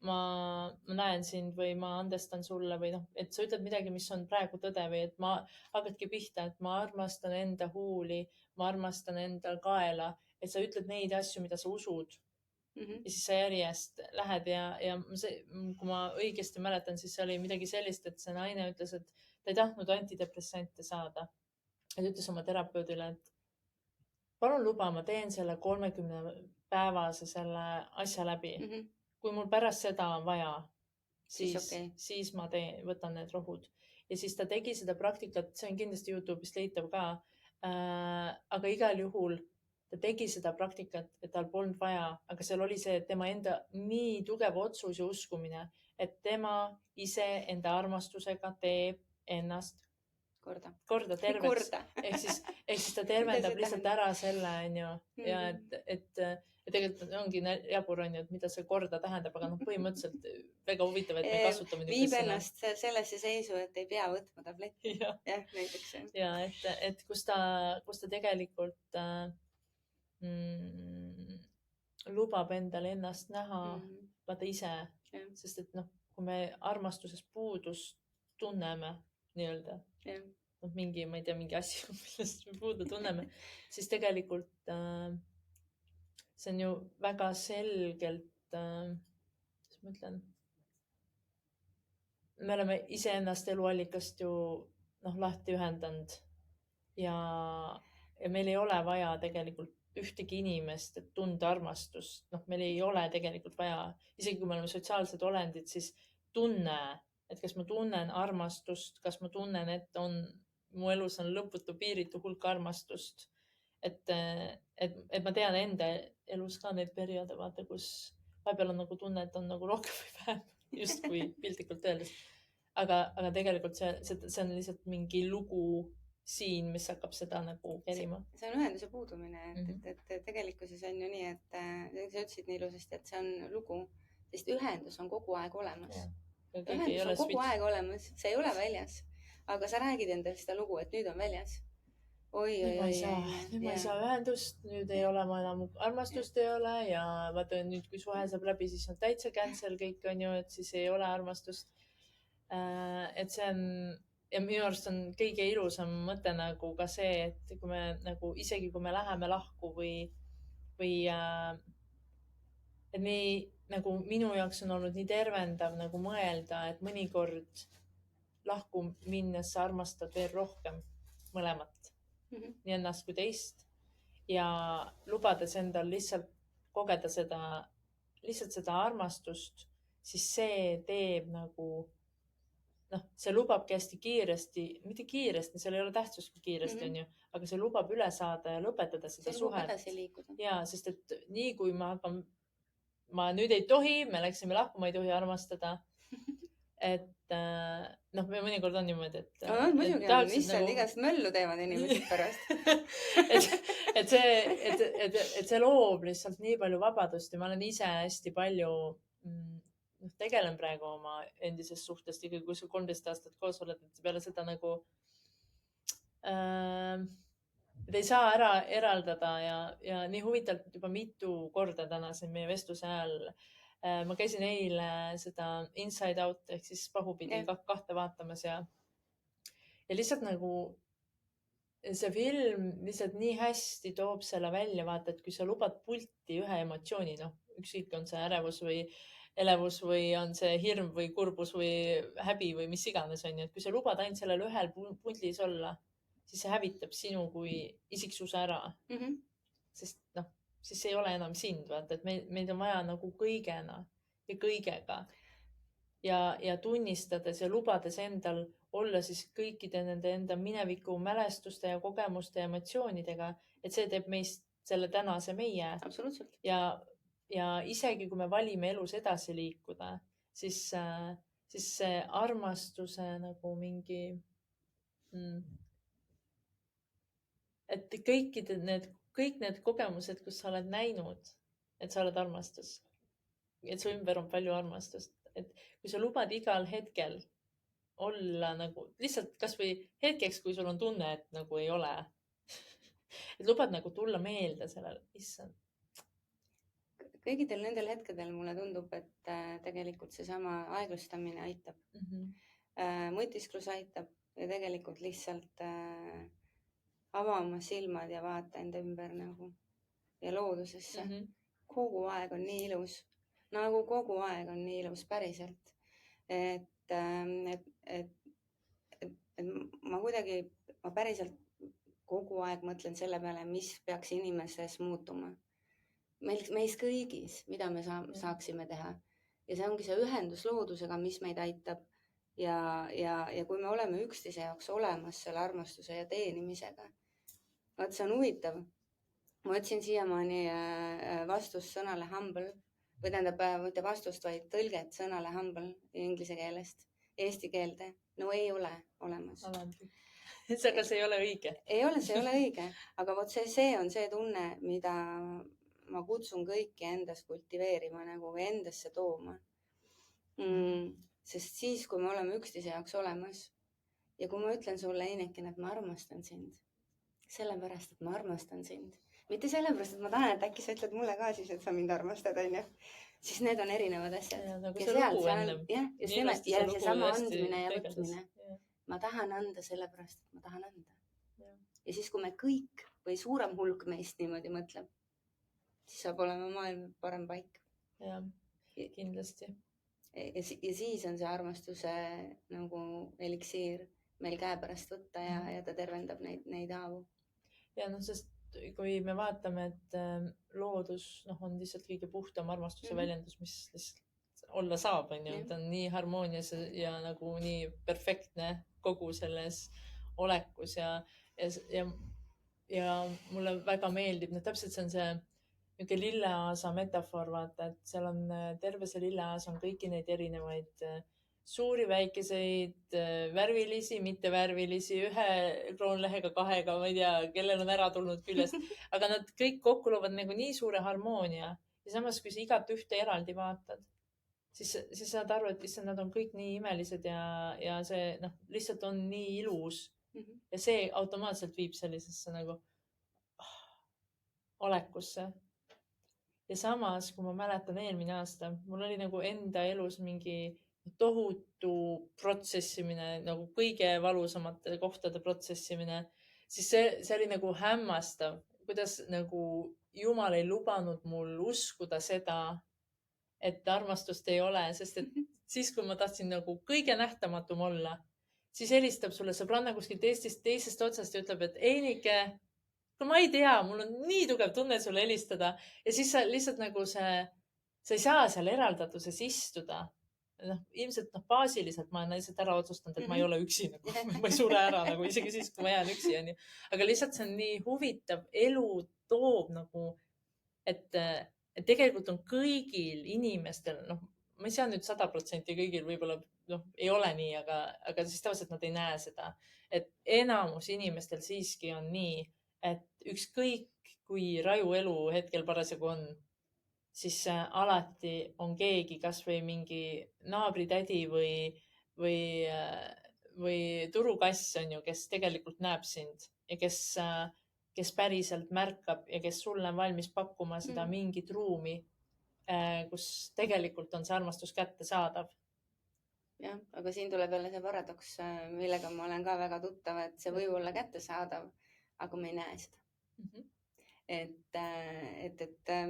ma näen sind või ma andestan sulle või et sa ütled midagi, mis on praegu tõde või et ma hakkadki pihta, et ma armastan enda huuli, ma armastan enda kaela, et sa ütled neid asju, mida sa usud. Ja siis sa järjest lähed ja kui ma õigesti mäletan, siis see oli midagi sellist, et see naine ütles, et ta ei tahtnud antidepressante saada. Ta ütles oma terapeudile, et palun luba, ma teen selle 30-päevase selle asja läbi. Kui mul pärast seda on vaja, siis ma võtan need rohud. Ja siis ta tegi seda praktikat, see on kindlasti YouTube'ist leitav ka. Aga igal juhul ta tegi seda praktikat, et tal polnud vaja, aga seal oli see, et tema enda nii tugev otsus ja uskumine, et tema ise enda armastusega teeb ennast korda terveks. Ehk siis ta tervendab lihtsalt ära selle, onju. Ja et tegelikult ongi jabur, onju, et mida see korda tähendab, aga põhimõtteliselt väga huvitav, et me kasutame viib ennast sellesse seisu, et ei pea võtma tabletti. Jah, näiteks. Ja et kus ta tegelikult lubab endale ennast näha vaata ise, sest et kui me armastuses puudust tunneme nii-öelda, mingi, ma ei tea, mingi asju, millest me puudu tunneme, siis tegelikult see on ju väga selgelt, mis ma ütlen, me oleme iseennast eluallikast ju lahti ühendanud ja meil ei ole vaja tegelikult ühtegi inimest, et tunda armastust. Meil ei ole tegelikult vaja, isegi kui me oleme sotsiaalsed olendid, siis tunne, et kas ma tunnen armastust, kas ma tunnen, et mu elus on lõputu piiritu hulk armastust. Et ma tean enda elus ka neid perioode, vaata, kus vahepeal on nagu tunne, et on nagu rohkem või vähem, justkui piltlikult öeldes. Aga tegelikult see on lihtsalt mingi lugu siin, mis hakkab seda nagu kerima. See on ühenduse puudumine, et tegelikkuses on ju nii, et sa ütlesid nii ilusasti, et see on lugu, sest ühendus on kogu aeg olemas. Ühendus on kogu aeg olemas, see ei ole väljas. Aga sa räägid endale seda lugu, et nüüd on väljas. Nüüd ma ei saa ühendust, nüüd ei ole, ma enam armastust ei ole ja vaata nüüd, kui suhe saab läbi, siis on täitsa cancel kõik, on ju, et siis ei ole armastust. Et see on, ja minu arust on kõige ilusam mõte nagu ka see, et kui me nagu, isegi kui me läheme lahku või et nii nagu minu jaoks on olnud nii tervendav nagu mõelda, et mõnikord lahku minnes sa armastad veel rohkem mõlemat. Nii ennast kui teist ja lubades endal lihtsalt kogeda lihtsalt seda armastust, siis see teeb nagu, see lubabki hästi kiiresti, mitte kiiresti, seal ei ole tähtsust kui kiiresti, on ju, aga see lubab üle saada ja lõpetada seda suhet. Ja, sest et nii kui ma nüüd ei tohi, me läksime lahku, ma ei tohi armastada. Et me mõnikord on niimoodi, et muidugi on, issand, igast möllu teevad inimesed pärast. et see loob lihtsalt nii palju vabadust ja ma olen ise hästi palju tegelen praegu oma endisest suhtest, ikkagi kui sa 13 aastat koos oled, et peale seda nagu et ei saa ära eraldada ja nii huvitavalt juba mitu korda täna siin meie vestluse ajal ma käisin eile seda Inside Out ehk siis pahupidi kahte vaatamas ja lihtsalt nagu see film lihtsalt nii hästi toob selle välja, vaata, et kui sa lubad pulti ühe emotsiooni, ükskõik on see ärevus või elevus või on see hirm või kurbus või häbi või mis iganes on ju, et kui sa lubad ainult sellel ühel pundis olla, siis see hävitab sinu kui isiksuse ära. Sest siis ei ole enam sind, vaata, et meid on vaja nagu kõigena ja kõigega ja tunnistades ja lubades endal olla siis kõikide nende enda mineviku mälestuste ja kogemuste ja emotsioonidega, et see teeb meist selle tänase meie. Absoluutselt. Ja isegi kui me valime elus edasi liikuda, siis see armastuse nagu mingi, et kõik need kogemused, kus sa oled näinud, et sa oled armastus. et su ümber on palju armastust, et kui sa lubad igal hetkel olla nagu lihtsalt kasvõi hetkeks, kui sul on tunne, et nagu ei ole, et lubad nagu tulla meelde sellele, issand. Kõigidel nendel hetkedel mulle tundub, et tegelikult seesama aeglustamine aitab. Mõtisklus aitab ja tegelikult lihtsalt ava oma silmad ja vaata enda ümber nagu ja loodusesse. Kogu aeg on nii ilus, nagu kogu aeg on nii ilus päriselt. Et ma päriselt kogu aeg mõtlen selle peale, mis peaks inimeses muutuma. Meis kõigis, mida me saaksime teha. Ja see ongi see ühendus loodusega, mis meid aitab. Ja kui me oleme üksteise jaoks olemas selle armastuse ja teenimisega. Vaat see on huvitav. Ma otsin siiamaani vastust sõnale humble. Või tähendab, mitte vastust, vaid tõlget sõnale humble inglise keelest. Eesti keelde. No ei ole olemas. Aga see ei ole õige. See ei ole õige. Aga vot see on see tunne, mida ma kutsun kõiki endas kultiveerima, nagu endasse tooma. Sest siis, kui me oleme üksteise jaoks olemas ja kui ma ütlen sulle, Eineken, et ma armastan sind, sellepärast, et ma armastan sind. Mitte sellepärast, et ma tahan, et äkki sa ütled mulle ka siis, et sa mind armastad, on ju. Siis need on erinevad asjad. Ja seesama andmine ja võtmine. Ma tahan anda sellepärast, et ma tahan anda. Ja siis, kui me kõik või suurem hulk meist niimoodi mõtleb, siis saab olema maailm parem paik. Ja, kindlasti. Ja siis on see armastuse nagu eliksiir meil käe pärast võtta ja ta tervendab neid haavu. Ja sest kui me vaatame, et loodus on lihtsalt kõige puhtam armastuse väljendus, mis lihtsalt olla saab, on ju. Ta on nii harmoonias ja nagu nii perfektne kogu selles olekus ja mulle väga meeldib, täpselt see on see niisugune lilleaasa metafoor, vaata, et seal on terve see lilleaas on kõiki neid erinevaid suuri, väikeseid, värvilisi, mittevärvilisi, ühe kroonlehega, kahega, ma ei tea, kellel on ära tulnud küljest, aga nad kõik kokku loovad nagu nii suure harmoonia ja samas, kui sa igat ühte eraldi vaatad, siis saad aru, et issand, nad on kõik nii imelised ja see lihtsalt on nii ilus ja see automaatselt viib sellisesse nagu olekusse. Ja samas, kui ma mäletan eelmine aasta, mul oli nagu enda elus mingi tohutu protsessimine, nagu kõige valusamate kohtade protsessimine, siis see oli nagu hämmastav, kuidas nagu Jumal ei lubanud mul uskuda seda, et armastust ei ole, sest et siis, kui ma tahtsin nagu kõige nähtamatum olla, siis helistab sulle sõbranna kuskilt teisest otsast ja ütleb, et Einike, ma ei tea, mul on nii tugev tunne sulle helistada ja siis sa lihtsalt nagu sa ei saa seal eraldatuses istuda. Ilmselt baasiliselt ma olen lihtsalt ära otsustanud, et ma ei ole üksi, ma ei sure ära nagu isegi siis, kui ma jään üksi. Aga lihtsalt see on nii huvitav. Elu toob nagu, et tegelikult on kõigil inimestel, ma ei saa nüüd 100% kõigil võib-olla ei ole nii, aga siis tavaliselt nad ei näe seda, et enamus inimestel siiski on nii, et ükskõik kui raju elu hetkel parasjagu on, siis alati on keegi, kas või mingi naabritädi või turukass on ju, kes tegelikult näeb sind ja kes päriselt märkab ja kes sulle on valmis pakkuma seda mingit ruumi, kus tegelikult on see armastus kättesaadav. Jah, aga siin tuleb jälle see paradoks, millega ma olen ka väga tuttav, et see võib olla kättesaadav, aga me ei näe seda. Et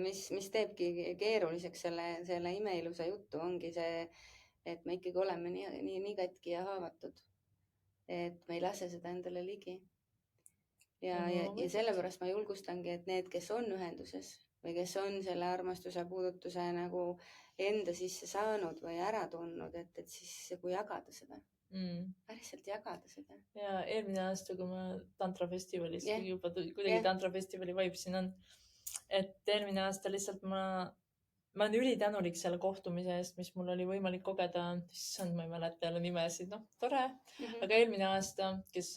mis teebki keeruliseks selle imeilusa juttu ongi see, et me ikkagi oleme nii katki ja haavatud, et me ei lase seda endale ligi. Ja sellepärast ma julgustangi, et need, kes on ühenduses või kes on selle armastuse puudutuse nagu enda sisse saanud või ära tundnud, et siis kui jagada seda. Päriselt jagada seda. Ja eelmine aasta, kui ma tantrafestivalis juba kuidagi tantrafestivali vaibasin on, et eelmine aasta lihtsalt ma olen ülitänulik selle kohtumise eest, mis mul oli võimalik kogeda. Issand, ma ei mäleta jälle nimesid, tore. Aga eelmine aasta, kes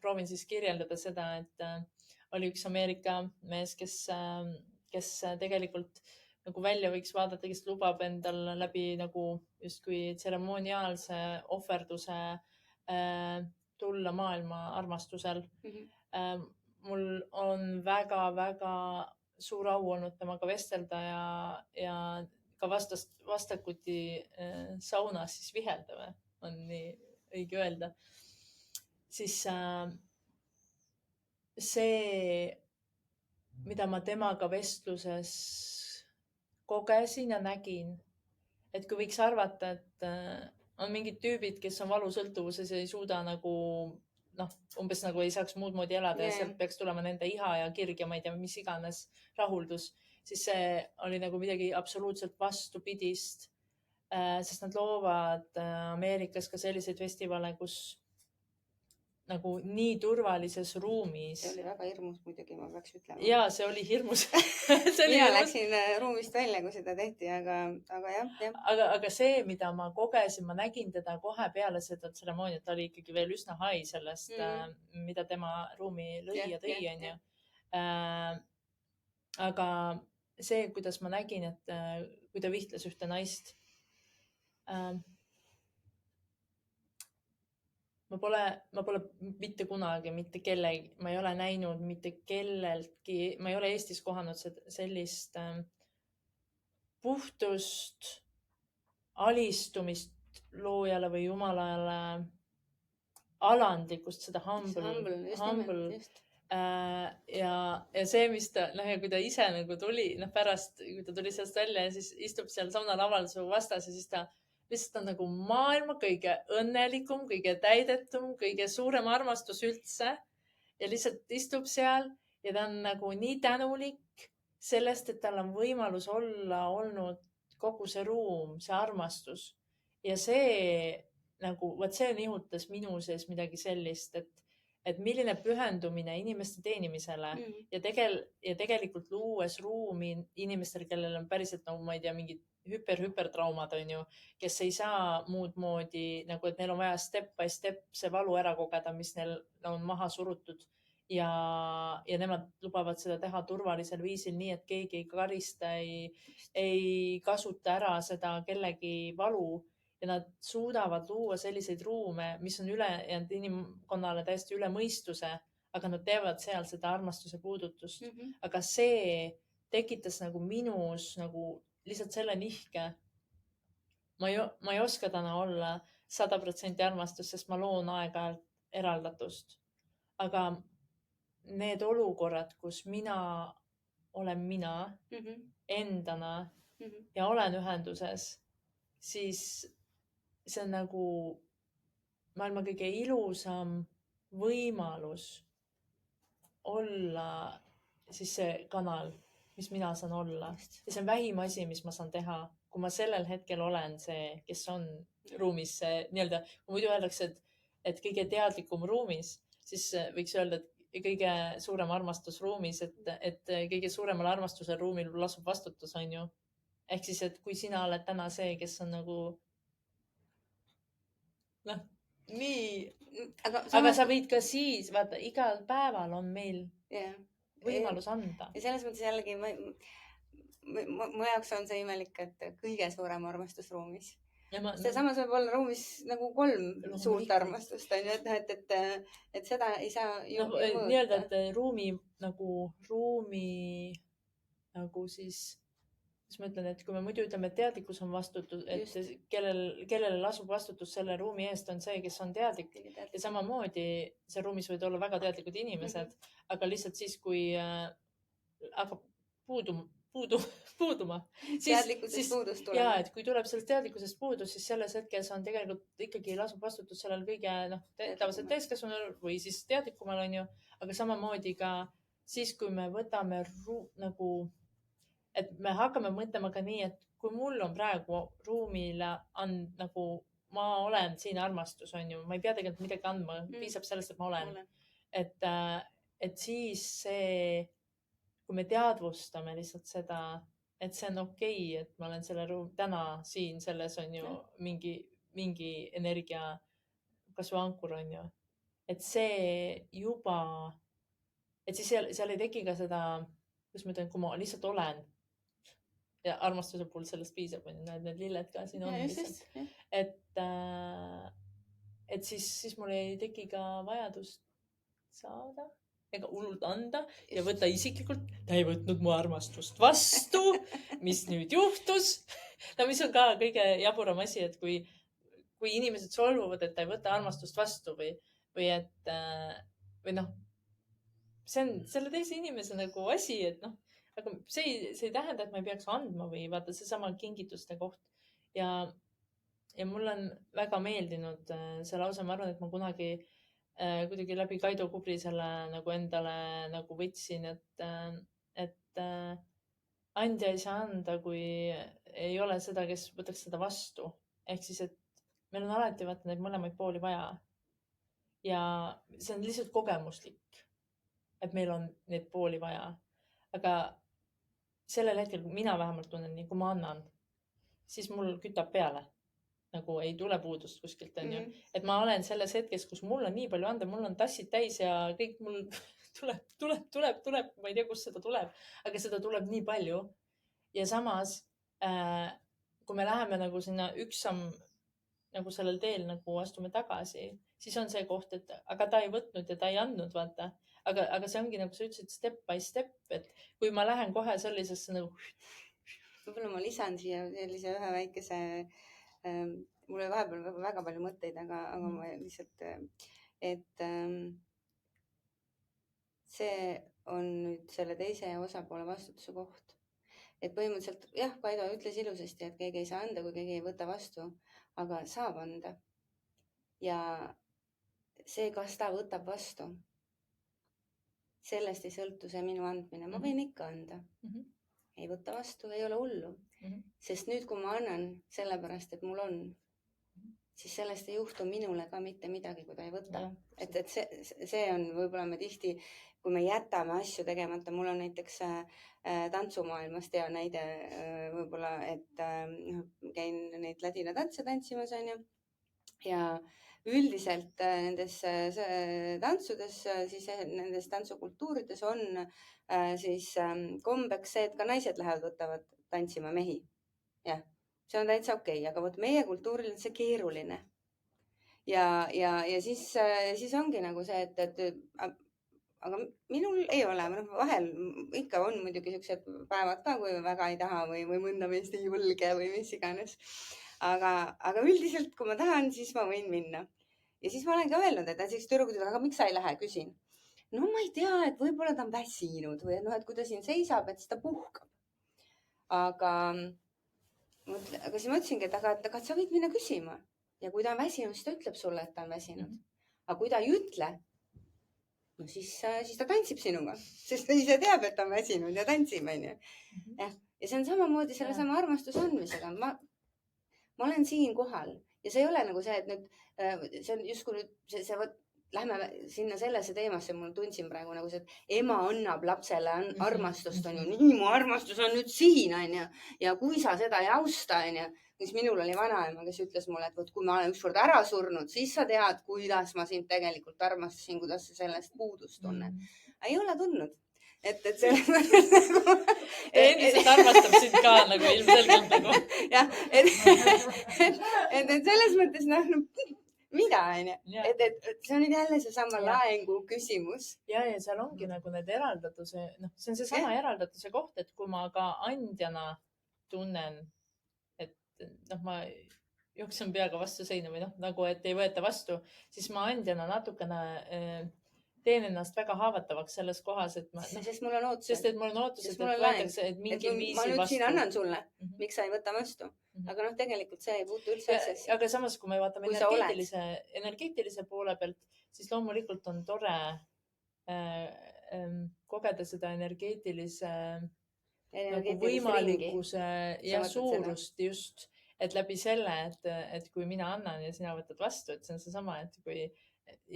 proovin siis kirjeldada seda, et oli üks Ameerika mees, kes tegelikult nagu välja võiks vaadata, kes lubab endal läbi nagu justkui tseremoniaalse ohverduse tulla maailma armastusel. Mul on väga-väga suur au olnud temaga vestelda ja ka vastakuti saunas siis vihelda või on nii õige öelda. Siis see, mida ma temaga vestluses kogesin ja nägin, et kui võiks arvata, et on mingid tüübid, kes on valusõltuvuses ja ei suuda nagu umbes nagu ei saaks muud moodi elada ja sealt peaks tulema nende iha ja kirg ja ma ei tea, mis iganes rahuldus, siis see oli nagu midagi absoluutselt vastupidist. Sest nad loovad Ameerikas ka selliseid festivale, kus nagu nii turvalises ruumis. See oli väga hirmus muidugi, ma peaks ütlema. Jaa, see oli hirmus. Mina läksin ruumist välja, kui seda tehti, aga jah. Aga see, mida ma kogesin, ma nägin teda kohe peale seda tseremooniat, ta oli ikkagi veel üsna hai sellest, mida tema ruumi lõi ja tõi, on ju. Aga see, kuidas ma nägin, et kui ta vihtles ühte naist, ma pole mitte kunagi ma ei ole näinud mitte kelleltki, ma ei ole Eestis kohanud sellist puhtust, alistumist loojale või jumalale, alandlikkust, seda humble. Ja see, mis ta, ja kui ta ise nagu tuli, pärast, kui ta tuli sellest välja ja siis istub seal saunalaval su vastas ja siis ta lihtsalt on nagu maailma kõige õnnelikum, kõige täidetum, kõige suurem armastus üldse. Ja lihtsalt istub seal ja ta on nagu nii tänulik sellest, et tal on võimalus olla olnud kogu see ruum, see armastus. Ja see nagu, see nihutas minu sees midagi sellist, et milline pühendumine inimeste teenimisele ja tegelikult luues ruumi inimestele, kellel on päriselt, nagu ma ei tea, mingid hüpertraumad on ju, kes ei saa muud moodi, nagu et neil on vaja step by step see valu ära kogeda, mis neil on maha surutud ja nemad lubavad seda teha turvalisel viisil, nii et keegi ei karista, ei kasuta ära seda kellegi valu ja nad suudavad luua selliseid ruume, mis on ülejäänud inimkonnale täiesti üle mõistuse, aga nad teevad seal seda armastuse puudutust. Aga see tekitas nagu minus nagu lihtsalt selle nihke. Ma ei oska täna olla 100% armastus, sest ma loon aeg-ajalt eraldatust. Aga need olukorrad, kus mina olen mina endana ja olen ühenduses, siis see on nagu maailma kõige ilusam võimalus olla siis see kanal, mis mina saan olla. Ja see on vähim asi, mis ma saan teha, kui ma sellel hetkel olen see, kes on ruumis see nii-öelda, kui muidu öeldakse, et kõige teadlikum ruumis, siis võiks öelda, et kõige suurem armastus ruumis, et kõige suuremal armastusel ruumil lasub vastutus, on ju. Ehk siis, et kui sina oled täna see, kes on nagu nii, aga sa võid ka siis, vaata, igal päeval on meil võimalus anda. Ja selles mõttes jällegi, mu jaoks on see imelik, et kõige suurem armastus ruumis. Samas võib olla ruumis nagu 3 suurt armastust, on ju, et seda ei saa ju mõõta. Nii-öelda, et ruumi nagu siis, mis ma ütlen, et kui me muidu ütleme, et teadlikkus on vastutus, et kellele lasub vastutus selle ruumi eest on see, kes on teadlik. Ja samamoodi see ruumis võid olla väga teadlikud inimesed, aga lihtsalt siis, kui hakkab puuduma. Teadlikkusest puudus tuleb. Jaa, et kui tuleb sellest teadlikkusest puudus, siis selles hetkes on tegelikult ikkagi lasub vastutus sellel kõige tavaliselt täiskasvanul või siis teadlikumal on ju, aga samamoodi ka siis, kui me võtame nagu et me hakkame mõtlema ka nii, et kui mul on praegu ruumile nagu ma olen siin armastus, on ju, ma ei pea tegelikult midagi andma, piisab sellest, et ma olen. Et siis see, kui me teadvustame lihtsalt seda, et see on okei, et ma olen selle täna siin, selles on ju mingi energia, kas või ankur on ju. Et see juba, et siis seal ei teki ka seda, kuidas ma ütlen, kui ma lihtsalt olen. ja armastuse puhul sellest piisab, need lilled ka siin on lihtsalt. Et siis mul ei teki ka vajadust saada ega hullult anda ja võtta isiklikult, ta ei võtnud mu armastust vastu, mis nüüd juhtus. No mis on ka kõige jaburam asi, et kui inimesed solvuvad, et ta ei võta armastust vastu või et või noh, see on selle teise inimese nagu asi, et noh, aga see ei tähenda, et ma ei peaks andma või vaata seesama kingituste koht ja mul on väga meeldinud see lause, ma arvan, et ma kunagi kuidagi läbi Kaido Kubri selle nagu endale nagu võtsin, et andja ei saa anda, kui ei ole seda, kes võtaks seda vastu. Ehk siis, et meil on alati vaata neid mõlemaid pooli vaja. Ja see on lihtsalt kogemuslik, et meil on neid pooli vaja. Aga sellel hetkel, kui mina vähemalt tunnen nii, kui ma annan, siis mul kütab peale. Nagu ei tule puudust kuskilt, on ju. Et ma olen selles hetkes, kus mul on nii palju anda, mul on tassid täis ja kõik mul tuleb, ma ei tea, kust seda tuleb, aga seda tuleb nii palju. Ja samas, kui me läheme nagu sinna üks samm nagu sellel teel nagu astume tagasi, siis on see koht, et aga ta ei võtnud ja ta ei andnud, vaata. Aga see ongi nagu sa ütlesid step by step, et kui ma lähen kohe sellisesse nagu... Võib-olla ma lisan siia sellise ühe väikese... mul oli vahepeal väga palju mõtteid, aga ma lihtsalt, et see on nüüd selle teise osapoole vastutuse koht. Et põhimõtteliselt, jah, Kaido ütles ilusasti, et keegi ei saa anda, kui keegi ei võta vastu, aga saab anda. Ja see, kas ta võtab vastu, sellest ei sõltu see minu andmine. Ma võin ikka anda. Ei võta vastu, ei ole hullu. Sest nüüd, kui ma annan sellepärast, et mul on, siis sellest ei juhtu minule ka mitte midagi, kui ta ei võta. Et see on võib-olla me tihti, kui me jätame asju tegemata, mul on näiteks tantsumaailmas tea näide võib-olla, et käin neid ladina tantse tantsimas, on ju. Ja üldiselt nendes tantsudes, siis nendes tantsukultuurides on siis kombeks see, et ka naised lähevad, võtavad tantsima mehi. Jah, see on täitsa okei, aga võt meie kultuuril on see keeruline. Ja siis ongi nagu see, et aga minul ei ole, vahel ikka on muidugi siuksed päevad ka, kui väga ei taha või mõnda meist ei julge või mis iganes. Aga üldiselt, kui ma tahan, siis ma võin minna. Ja siis ma olen ka öelnud, et näiteks tüdrukud, aga miks sa ei lähe, küsin. No ma ei tea, et võib-olla ta on väsinud või et kui ta siin seisab, et siis ta puhkab. Aga siis ma ütlesingi, et aga sa võid minna küsima. Ja kui ta on väsinud, siis ta ütleb sulle, et ta on väsinud. Aga kui ta ei ütle, no siis ta tantsib sinuga. Sest ta ise teab, et ta on väsinud ja tantsib, on ju. Ja see on samamoodi selle sama armastuse andmisega. Ma olen siin kohal ja see ei ole nagu see, et nüüd see on justkui nüüd lähme sinna sellesse teemasse, mul tundsin praegu nagu see, et ema annab lapsele armastust, on ju, nii mu armastus on nüüd siin, on ju, ja kui sa seda ei austa, on ju, siis minul oli vanaema, kes ütles mulle, et võt, kui ma olen ükskord ära surnud, siis sa tead, kuidas ma sind tegelikult armastasin, kuidas sa sellest puudust tunned. Ei ole tundnud. Et selles mõttes nagu... Endiselt armastab sind ka nagu ilmselgelt nagu. Jah, et selles mõttes mida, on ju? Et see on nüüd jälle seesama laengu küsimus. Ja seal ongi nagu need eraldatuse, see on seesama eraldatuse koht, et kui ma ka andjana tunnen, et ma jooksen peaga vastu seina või nagu, et ei võeta vastu, siis ma andjana natukene teen ennast väga haavatavaks selles kohas, et ma... Sest mul on ootused. Sest et mul on ootused, et võetakse mingil viisi vastu. Ma nüüd siin annan sulle, miks sa ei võta vastu. Aga tegelikult see ei puutu üldse asjasse. Aga samas, kui me vaatame energeetilise poole pealt, siis loomulikult on tore kogeda seda energeetilise võimalikkuse ja suurust just, et läbi selle, et kui mina annan ja sina võtad vastu, et see on seesama, et kui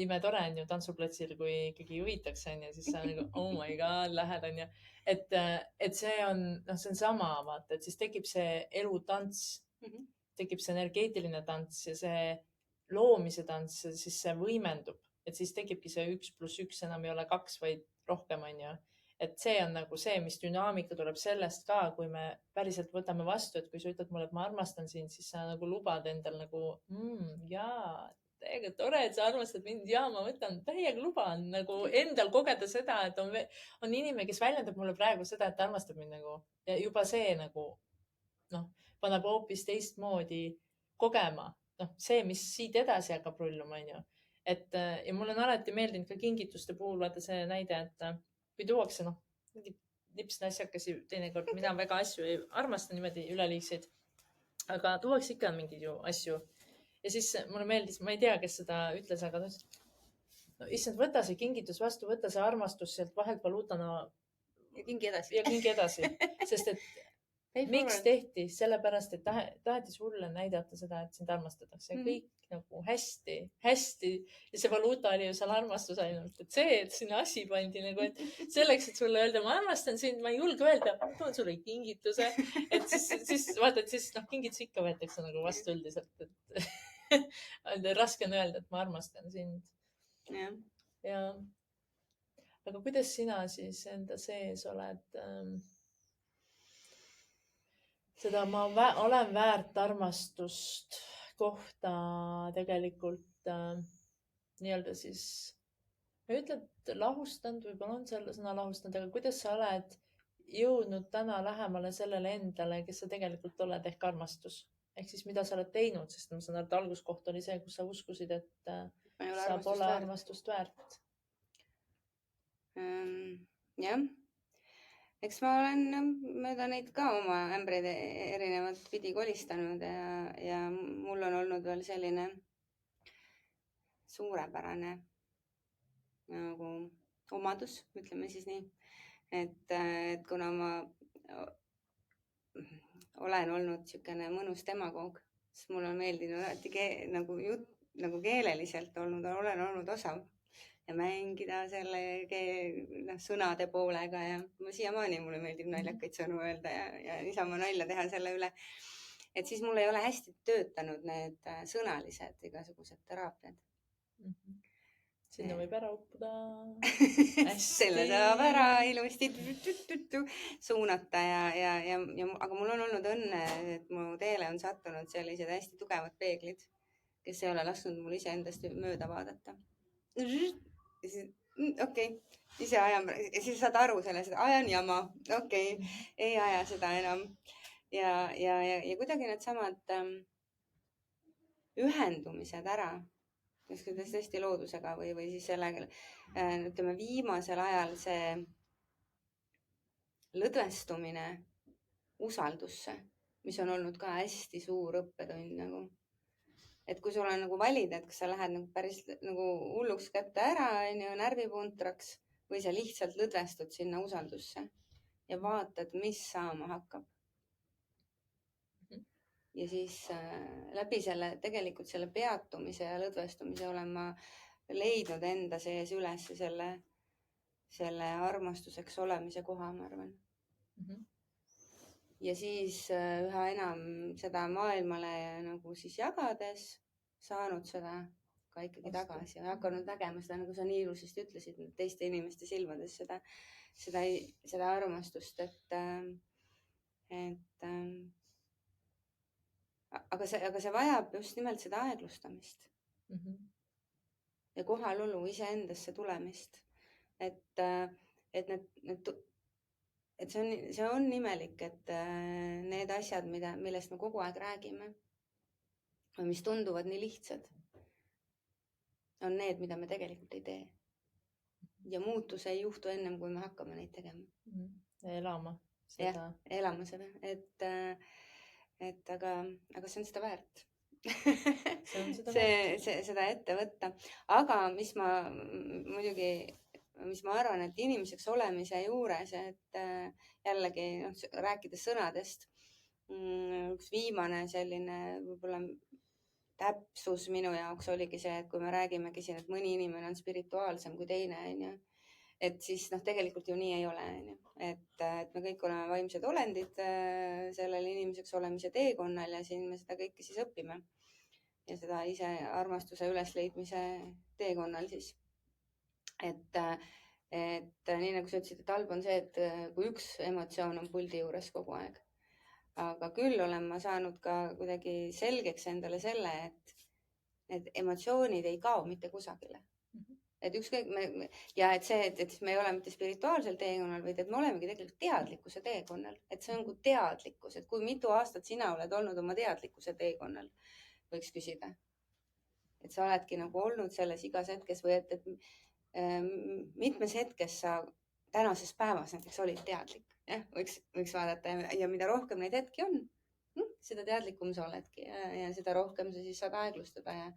imetore on ju tantsuplatsil, kui ikkagi juhitakse, siis sa nagu, oh my god, lähed on ju. Et see on sama, vaata, et siis tekib see elutants, tekib see energeetiline tants ja see loomise tants, siis see võimendub. Et siis tekibki see 1+1 enam ei ole 2, vaid rohkem on ju. et see on nagu see, mis dünaamika tuleb sellest ka, kui me päriselt võtame vastu, et kui sa ütled mulle, et ma armastan sind, siis sa nagu lubad endal nagu jaa, täiega tore, et sa armastad mind ja ma võtan, täiega luban nagu endal kogeda seda, et on inimene, kes väljendab mulle praegu seda, et ta armastab mind nagu ja juba see nagu noh, paneb hoopis teistmoodi kogema. noh, see, mis siit edasi hakkab rulluma, onju. et ja mulle on alati meeldinud ka kingituste puhul vaata see näide, et kui tuuakse mingeid nipsnassjakesi, teinekord mina väga asju ei armasta niimoodi üleliigseid, aga tuuakse ikka mingeid ju asju. ja siis mulle meeldis, ma ei tea, kes seda ütles, aga ta ütles, no issand, võta see kingitus vastu, võta see armastus sealt vahelt valuutana ja kingi edasi. ja kingi edasi, sest et miks tehti? Sellepärast, et taheti sulle näidata seda, et sind armastatakse. Kõik nagu hästi, hästi. Ja see valuuta oli ju seal armastus ainult. Et see, et sinna asi pandi nagu, et selleks, et sulle öelda, ma armastan sind, ma ei julge öelda, toon sulle kingituse. Et siis vaata, et siis kingitus ikka võetakse nagu vastu üldiselt. Et raske on öelda, et ma armastan sind. Ja. Aga kuidas sina siis enda sees oled seda ma olen väärt armastust kohta tegelikult nii-öelda siis, ma ei ütle, et lahustanud, võib-olla on selle sõna lahustanud, aga kuidas sa oled jõudnud täna lähemale sellele endale, kes sa tegelikult oled ehk armastus? Ehk siis mida sa oled teinud, sest ma saan aru, et alguskoht oli see, kus sa uskusid, et sa pole armastust väärt. Jah. Eks ma olen mööda neid ka oma ämbreid erinevat pidi kolistanud ja mul on olnud veel selline suurepärane nagu omadus, ütleme siis nii, et kuna ma olen olnud niisugune mõnus demagoog, siis mul on meeldinud alati nagu keeleliselt olen olnud osav ja mängida selle sõnade poolega ja siiamaani mulle meeldib naljakaid sõnu öelda ja niisama nalja teha selle üle. Et siis mul ei ole hästi töötanud need sõnalised igasugused teraapiad. Sinna võib ära uppuda. Selle saab ära ilusti suunata aga mul on olnud õnne, et mu teele on sattunud sellised hästi tugevad peeglid, kes ei ole lasknud mul iseendast mööda vaadata. Okei, ise ajan, ja siis saad aru sellest, et ajan jama, okei, ei aja seda enam. Ja kuidagi need samad ühendumised ära, tõesti loodusega või siis sellega, ütleme viimasel ajal see lõdvestumine usaldusse, mis on olnud ka hästi suur õppetund nagu. Et kui sul on nagu valida, et kas sa lähed nagu päris nagu hulluks kätte ära, närvipuntraks või sa lihtsalt lõdvestud sinna usaldusse ja vaatad, mis saama hakkab. Ja siis läbi tegelikult selle peatumise ja lõdvestumise olen ma leidnud enda sees üles selle armastuseks olemise koha, ma arvan. Ja siis üha enam seda maailmale nagu siis jagades saanud seda ka ikkagi tagasi ja hakanud nägema seda, nagu sa nii ilusasti ütlesid, teiste inimeste silmades seda armastust, aga see vajab just nimelt seda aeglustamist ja kohalolu iseendasse tulemist, et see on imelik, et need asjad, millest me kogu aeg räägime, mis tunduvad nii lihtsad, on need, mida me tegelikult ei tee. Ja muutus ei juhtu ennem, kui me hakkame neid tegema. Elama seda. Ja, elama seda. Aga see on seda väärt. Seda ette võtta. Aga mis ma arvan, et inimeseks olemise juures, et jällegi rääkides sõnadest, üks viimane selline võib-olla täpsus minu jaoks oligi see, et kui me räägimegi siin, et mõni inimene on spirituaalsem kui teine, et siis tegelikult ju nii ei ole. Et me kõik oleme vaimsed olendid sellel inimeseks olemise teekonnal ja siin me seda kõike siis õpime. Ja seda ise armastuse ülesleidmise teekonnal siis. Et et nii nagu sa ütlesid, et halb on see, et kui üks emotsioon on puldi juures kogu aeg. Aga küll olen ma saanud ka kuidagi selgeks endale selle, et need emotsioonid ei kao mitte kusagile. Et ükskõik ja et see, et me ei ole mitte spirituaalsel teekonnal, vaid et me olemegi tegelikult teadlikkuse teekonnal, et see on kui teadlikkus, et kui mitu aastat sina oled olnud oma teadlikkuse teekonnal, võiks küsida. Et sa oledki nagu olnud selles igas hetkes või et mitmes hetkes sa tänases päevas näiteks olid teadlik, jah, võiks vaadata ja mida rohkem neid hetki on, seda teadlikum sa oledki ja seda rohkem sa siis saad aeglustada ja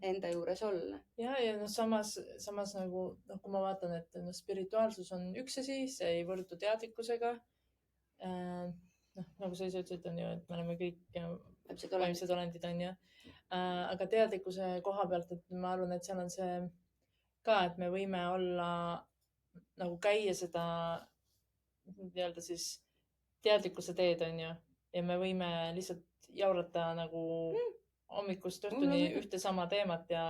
enda juures olla. Ja samas nagu, kui ma vaatan, et spirituaalsus on üks asi, see ei võrdu teadlikkusega. Nagu sa ise ütlesid, on ju, et me oleme kõik vaimsed olendid, on ju. Aga teadlikkuse koha pealt, et ma arvan, et seal on see ka, et me võime olla nagu käia seda nii-öelda siis teadlikkuse teed, on ju. Ja me võime lihtsalt jaurata nagu hommikust õhtuni ühte sama teemat ja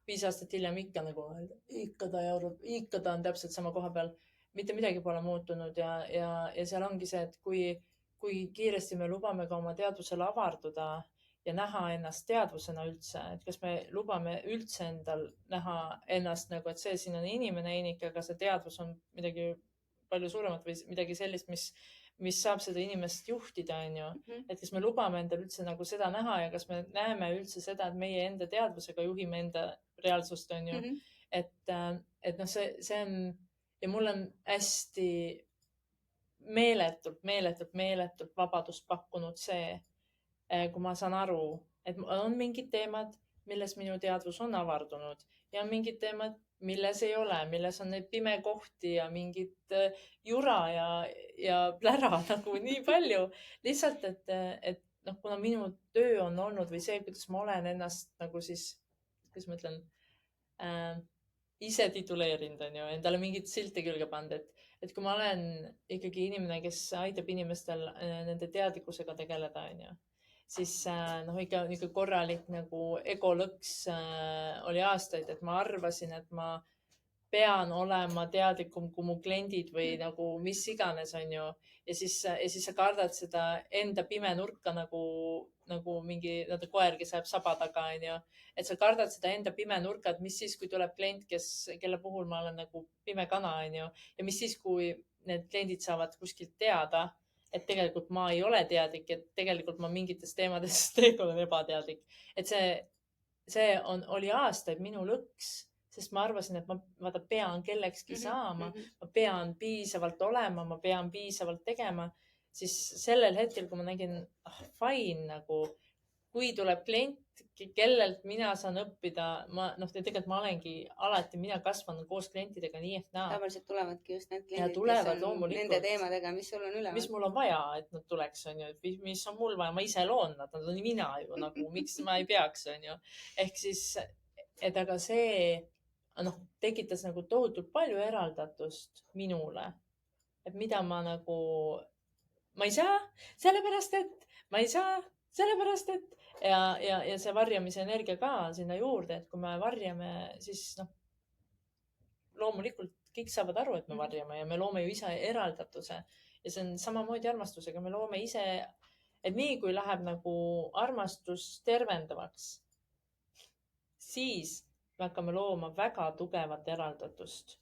5 aastat hiljem ikka nagu ikka ta jaurab, ikka ta on täpselt sama koha peal. Mitte midagi pole muutunud ja seal ongi see, et kui kiiresti me lubame ka oma teadvusele avarduda ja näha ennast teadvusena üldse, et kas me lubame üldse endal näha ennast nagu, et see siin on inimene einik, aga see teadvus on midagi palju suuremat või midagi sellist, mis saab seda inimest juhtida, on ju. Et kas me lubame endal üldse nagu seda näha ja kas me näeme üldse seda, et meie enda teadvusega juhime enda reaalsust, on ju. Et see on, ja mul on hästi meeletult vabadust pakkunud see, kui ma saan aru, et on mingid teemad, milles minu teadvus on avardunud ja on mingid teemad, milles ei ole, milles on neid pime kohti ja mingit jura ja plära nagu nii palju. Lihtsalt, et kuna minu töö on olnud või see, kuidas ma olen ennast nagu siis, kuidas ma ütlen, ise tituleerinud, on ju, endale mingit silti külge pannud, et kui ma olen ikkagi inimene, kes aitab inimestel nende teadlikkusega tegeleda, on ju, siis ikka korralik nagu egolõks oli aastaid, et ma arvasin, et ma pean olema teadlikum kui mu kliendid või nagu mis iganes, on ju. Ja siis sa kardad seda enda pime nurka nagu mingi koer, kes ajab saba taga, on ju. Et sa kardad seda enda pime nurka, et mis siis, kui tuleb klient, kelle puhul ma olen nagu pime kana, on ju. Ja mis siis, kui need kliendid saavad kuskilt teada, et tegelikult ma ei ole teadlik, et tegelikult ma mingites teemades olen ebateadlik. Et see oli aastaid minu lõks, sest ma arvasin, et ma pean kellekski saama, ma pean piisavalt olema, ma pean piisavalt tegema. Siis sellel hetkel, kui ma nägin, fine nagu, kui tuleb klient, kellelt mina saan õppida, tegelikult ma olengi alati, mina kasvan koos klientidega nii ehk naa. Tavaliselt tulevadki just need kliendid, kes on nende teemadega, mis sul on üleval. Mis mul on vaja, et nad tuleks, on ju, mis on mul vaja, ma ise loon nad on mina ju nagu, miks ma ei peaks, on ju. Ehk siis, et aga see tekitas nagu tohutult palju eraldatust minule, et mida ma nagu, ma ei saa, sellepärast, et ma ei saa, sellepärast, et ja see varjamise energia ka sinna juurde, et kui me varjame, siis loomulikult kõik saavad aru, et me varjame ja me loome ju ise eraldatuse ja see on samamoodi armastusega, me loome ise, et nii kui läheb nagu armastus tervendavaks, siis me hakkame looma väga tugevat eraldatust.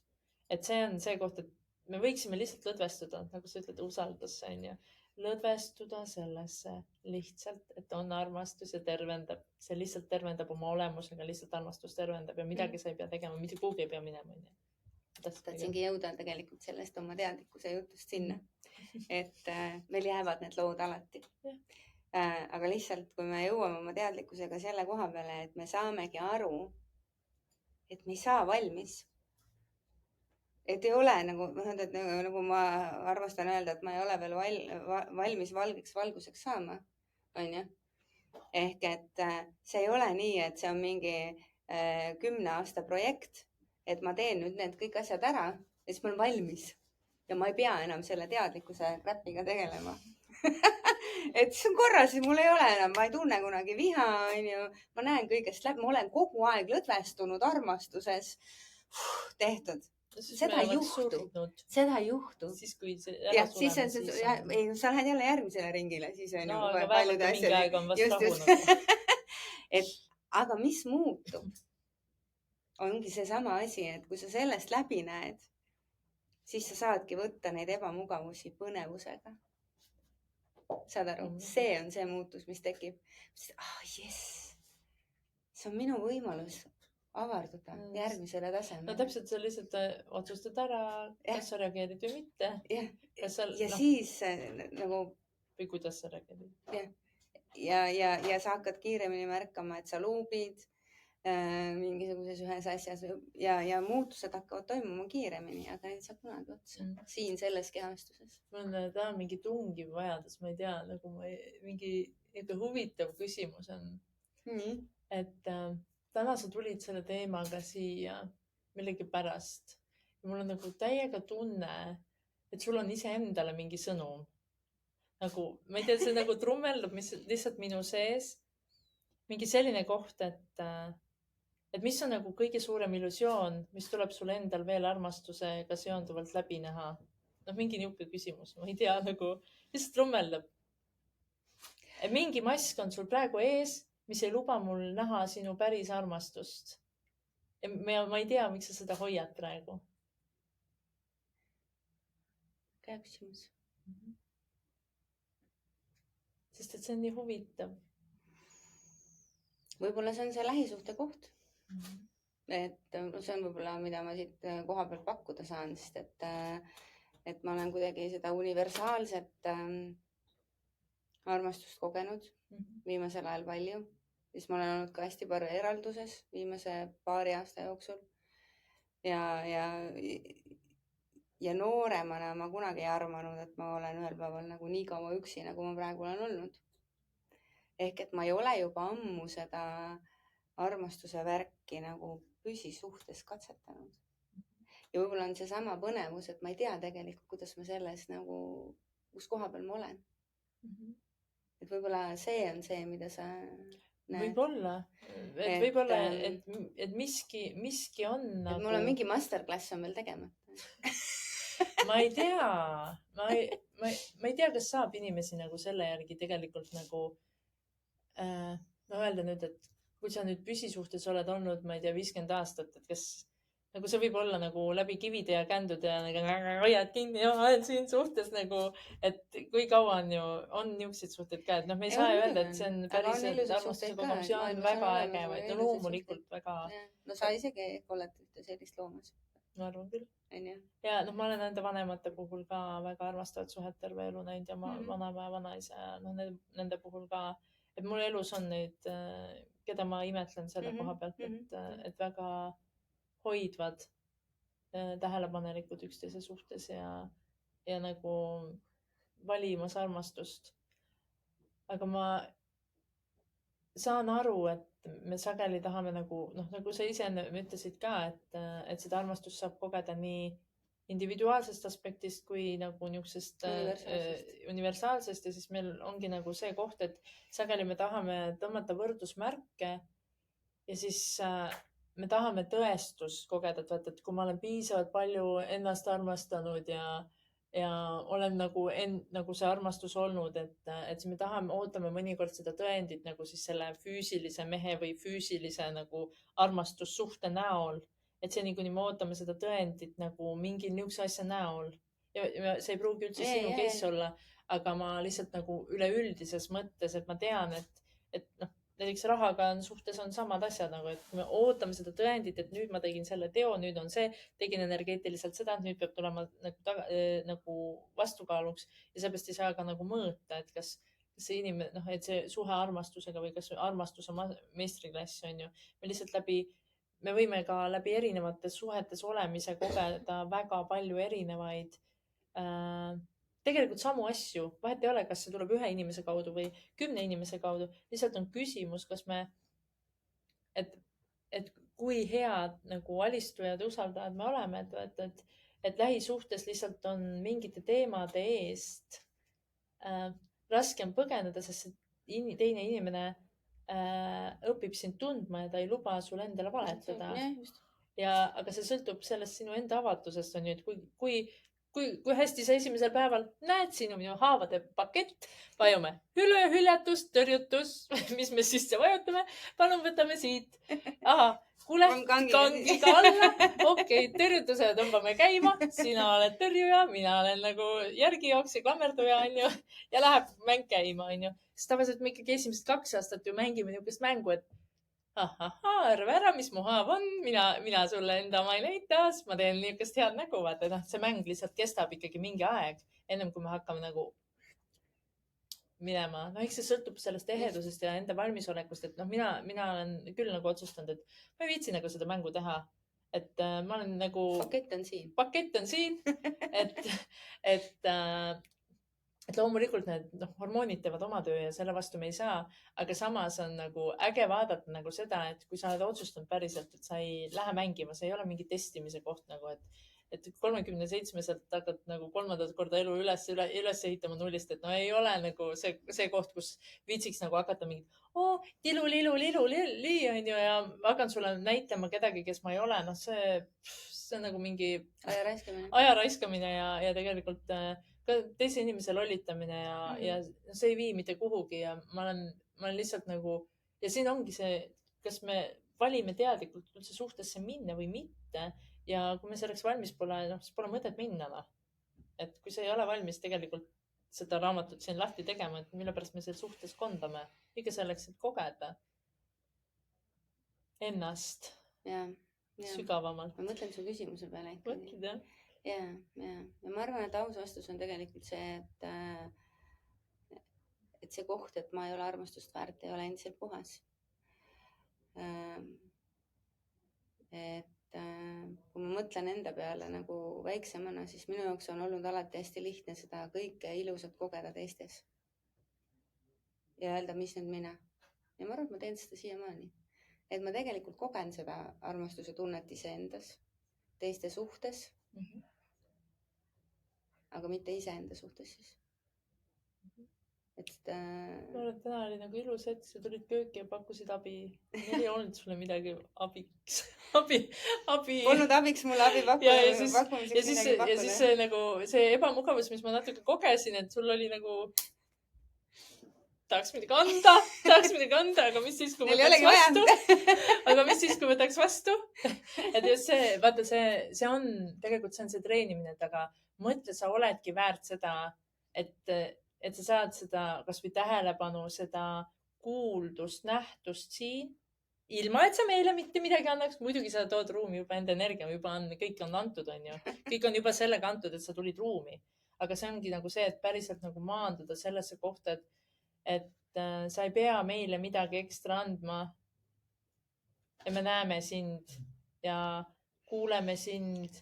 Et see on see koht, et me võiksime lihtsalt lõdvestuda, nagu sa ütled, usaldusse, on ju. Lõdvestuda sellesse lihtsalt, et on armastus ja tervendab. See lihtsalt tervendab oma olemusega, lihtsalt armastus tervendab ja midagi sa ei pea tegema, mitte kuhugi ei pea minema. Tahtsingi jõuda tegelikult sellest oma teadlikkuse jutust sinna, et meil jäävad need lood alati. Aga lihtsalt, kui me jõuame oma teadlikkusega selle koha peale, et me saamegi aru, et me ei saa valmis. Et ei ole nagu ma armastan öelda, et ma ei ole veel valmis valgeks valguseks saama, on ju. Ehk et see ei ole nii, et see on mingi 10 aasta projekt, et ma teen nüüd need kõik asjad ära ja siis ma olen valmis ja ma ei pea enam selle teadlikkuse kräpiga tegelema. Et see on korras, mul ei ole enam, ma ei tunne kunagi viha, on ju. Ma näen kõigest läbi, ma olen kogu aeg lõdvestunud armastuses. Tehtud. seda ei juhtu. Seda ei juhtu. Siis kui see ära sureme, siis on... Ei, sa lähed jälle järgmisele ringile, siis on no, ju aga vähemalt mingi aeg on vast rahunud. Aga mis muutub? Ongi seesama asi, et kui sa sellest läbi näed, siis sa saadki võtta neid ebamugavusi põnevusega. Saad aru? See on see muutus, mis tekib. Jess, see on minu võimalus avarduda järgmisele tasemele. No täpselt, sa lihtsalt otsustad ära, kas sa reageerid või mitte. Ja siis nagu... Või kuidas sa reageerid. Ja sa hakkad kiiremini märkama, et sa luubid mingisuguses ühes asjas ja muutused hakkavad toimuma kiiremini, aga neid saab kunagi otsa. Siin selles kehastuses. Mul on taha mingi tungiv vajadus, ma ei tea, nagu mingi huvitav küsimus on. Et täna sa tulid selle teemaga siia millegi pärast. Ja mul on nagu täiega tunne, et sul on iseendale mingi sõnum. Nagu, ma ei tea, see nagu trummeldab lihtsalt minu sees. Mingi selline koht, et mis on nagu kõige suurem illusioon, mis tuleb sulle endal veel armastusega seonduvalt läbi näha. No mingi niuke küsimus, ma ei tea, nagu lihtsalt trummeldab. Mingi mask on sul praegu ees, mis ei luba mul näha sinu päris armastust. Ja ma ei tea, miks sa seda hoiad praegu. Käe küsimus. Sest et see on nii huvitav. Võib-olla see on see lähisuhte koht. Et see on võib-olla, mida ma siit koha peal pakkuda saan, sest et ma olen kuidagi seda universaalset armastust kogenud viimasel ajal palju. Siis ma olen olnud ka hästi palju eralduses viimase paari aasta jooksul. Ja nooremana ma kunagi ei arvanud, et ma olen ühel päeval nagu nii kaua üksi, nagu ma praegu olen olnud. Ehk et ma ei ole juba ammu seda armastuse värki nagu püsisuhtes katsetanud. Ja võib-olla on see sama põnevus, et ma ei tea tegelikult, kuidas ma selles nagu, kus koha peal ma olen. Et võib-olla see on see, mida sa näed. Võib-olla, et miski on nagu... Et mul on mingi masterclass on veel tegemata. Ma ei tea, ma ei tea, kas saab inimesi nagu selle järgi tegelikult nagu öelda nüüd, et kui sa nüüd püsisuhtes oled olnud, ma ei tea, 50 aastat, et kas nagu see võib olla nagu läbi kivide ja kändude ja nagu hoiad kinni ja olen siin suhtes nagu, et kui kaua on niisugused suhted ka, et noh, me ei saa öelda, et see on päriselt armastuse kogemus ja on väga äge, vaid no loomulikult väga... No sa isegi oled ühte sellist loomas. Ma arvan küll. Ja noh, ma olen enda vanemate puhul ka väga armastavat suhet terve elu näinud ja vanaema ja vanaisa ja noh, nende puhul ka, et mul elus on neid, keda ma imetlen selle koha pealt, et väga hoidvad, tähelepanelikud üksteise suhtes ja nagu valimas armastust. Aga ma saan aru, et me sageli tahame nagu sa ise ütlesid ka, et seda armastust saab kogeda nii individuaalsest aspektist kui nagu niisugusest universaalsest ja siis meil ongi nagu see koht, et sageli me tahame tõmmata võrdusmärke ja siis me tahame tõestust kogeda, et kui ma olen piisavalt palju ennast armastanud ja olen nagu see armastus olnud, et siis me ootame mõnikord seda tõendit nagu siis selle füüsilise mehe või füüsilise nagu armastussuhte näol. Et see nii, kuni me ootame seda tõendit nagu mingi niisuguse asja näol. Ja see ei pruugi üldse sinu case olla, aga ma lihtsalt nagu üleüldises mõttes, et ma tean, et noh, näiteks rahaga suhtes on samad asjad, nagu, et me ootame seda tõendit, et nüüd ma tegin selle teo, nüüd on see, tegin energeetiliselt seda, et nüüd peab tulema nagu vastukaaluks ja seepärast ei saa ka nagu mõõta, et kas see inimene, et see suhe armastusega või kas armastuse meistriklass on ju, me võime ka läbi erinevates suhetes olemise kogeda väga palju erinevaid tegelikult samu asju, vahet ei ole, kas see tuleb ühe inimese kaudu või 10 inimese kaudu, lihtsalt on küsimus, kas me, et kui head nagu alistujad ja usaldajad me oleme, et lähisuhtes lihtsalt on mingite teemade eest raskem põgeneda, sest teine inimene õpib sind tundma ja ta ei luba sul endale valetada. aga see sõltub sellest sinu enda avatusest, on ju, et kui hästi sa esimesel päeval näed, siin on minu haavade pakett, vajume hüljatus, tõrjutus, mis me sisse vajutame. Palun võtame siit. Kuule, kangi ka alla. Okei, tõrjutuse tõmbame käima. Sina oled tõrjuja, mina olen nagu järgijooksja, klammerduja, on ju. Ja läheb mäng käima, on ju. Sest tavaliselt me ikkagi esimesed 2 aastat ju mängime niisugust mängu, et arva ära, mis mu haav on, mina sulle enda oma ei näita, siis ma teen niisugust head nägu, vaata, see mäng lihtsalt kestab ikkagi mingi aeg, ennem kui me hakkame nagu minema. Eks see sõltub sellest ehedusest ja enda valmisolekust, et mina olen küll nagu otsustanud, et ma ei viitsi nagu seda mängu teha. Et ma olen nagu... Pakett on siin, et loomulikult need hormoonid teevad oma töö ja selle vastu me ei saa, aga samas on nagu äge vaadata nagu seda, et kui sa oled otsustanud päriselt, et sa ei lähe mängima, see ei ole mingi testimise koht nagu, et 37-selt hakkad nagu 3. korda elu üles ehitama nullist, et ei ole nagu see koht, kus viitsiks nagu hakata mingit tilu-lilu on ju ja hakkan sulle näitama kedagi, kes ma ei ole, see on nagu mingi aja raiskamine ja tegelikult ka teise inimese lollitamine ja see ei vii mitte kuhugi ja ma olen lihtsalt nagu ja siin ongi see, kas me valime teadlikult üldse suhtesse minna või mitte ja kui me selleks valmis pole, siis pole mõtet minna. Et kui sa ei ole valmis tegelikult seda raamatut siin lahti tegema, et mille pärast me seal suhtes kondame, ikka selleks, et kogeda ennast sügavamalt. Ma mõtlen su küsimuse peale. Mõtled, jah? Ja ma arvan, et aus vastus on tegelikult see, et see koht, et ma ei ole armastust väärt, ei ole endiselt puhas. Et kui ma mõtlen enda peale nagu väiksemana, siis minu jaoks on olnud alati hästi lihtne seda kõike ilusat kogeda teistes. Ja öelda, mis nüüd mina. Ja ma arvan, et ma teen seda siiamaani. Et ma tegelikult kogen seda armastuse tunnet iseendas, teiste suhtes. Aga mitte iseenda suhtes siis. Ma arvan, et täna oli nagu ilus hetk, sa tulid kööki ja pakkusid abi. Meil ei olnud sulle midagi abiks. Abi. Polnud abiks mulle abi pakkumiseks midagi pakkuda. Ja siis see, nagu, see ebamugavus, mis ma natuke kogesin, et sul oli nagu tahaks midagi anda, aga mis siis, kui võtaks vastu? Aga mis siis, kui võtaks vastu? Et just see, vaata, see on see treenimine, et aga mõtle, sa oledki väärt seda, et sa saad seda kas või tähelepanu, seda kuuldust, nähtust siin, ilma et sa meile mitte midagi annaks. Muidugi sa tood ruumi juba enda energia, juba on, kõik on antud, on ju. Kõik on juba sellega antud, et sa tulid ruumi. Aga see ongi nagu see, et päriselt nagu maanduda sellesse kohta, et sa ei pea meile midagi ekstra andma. Ja me näeme sind ja kuuleme sind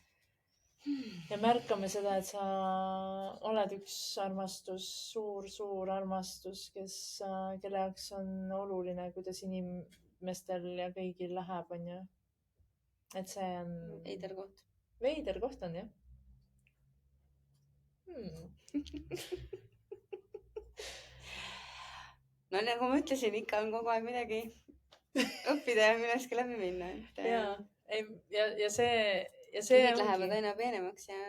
ja märkame seda, et sa oled üks armastus, suur armastus, kelle jaoks on oluline, kuidas inimestel ja kõigil läheb, on ju. Et see on... Veider koht. Veider koht on, jah. No nagu ma ütlesin, ikka on kogu aeg midagi õppida ja millestki läbi minna. Ja see Kihid lähevad aina peenemaks ja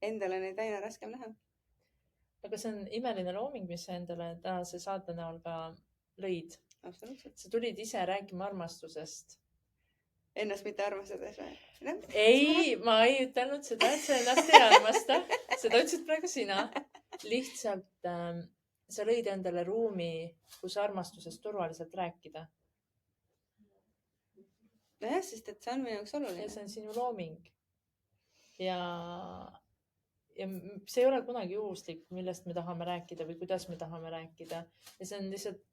endale neid aina raskem näha. Aga see on imeline looming, mis sa endale tänase saate näol ka lõid. Absoluutselt. Sa tulid ise rääkima armastusest. Ennast mitte armastades või? Ei, ma ei ütelnud seda, et sa ennast ei armasta. Seda ütlesid praegu sina. Lihtsalt sa lõid endale ruumi, kus armastusest turvaliselt rääkida. Nojah, sest et see on minu jaoks oluline. Ja see on sinu looming. Ja see ei ole kunagi juhuslik, millest me tahame rääkida või kuidas me tahame rääkida. Ja see on lihtsalt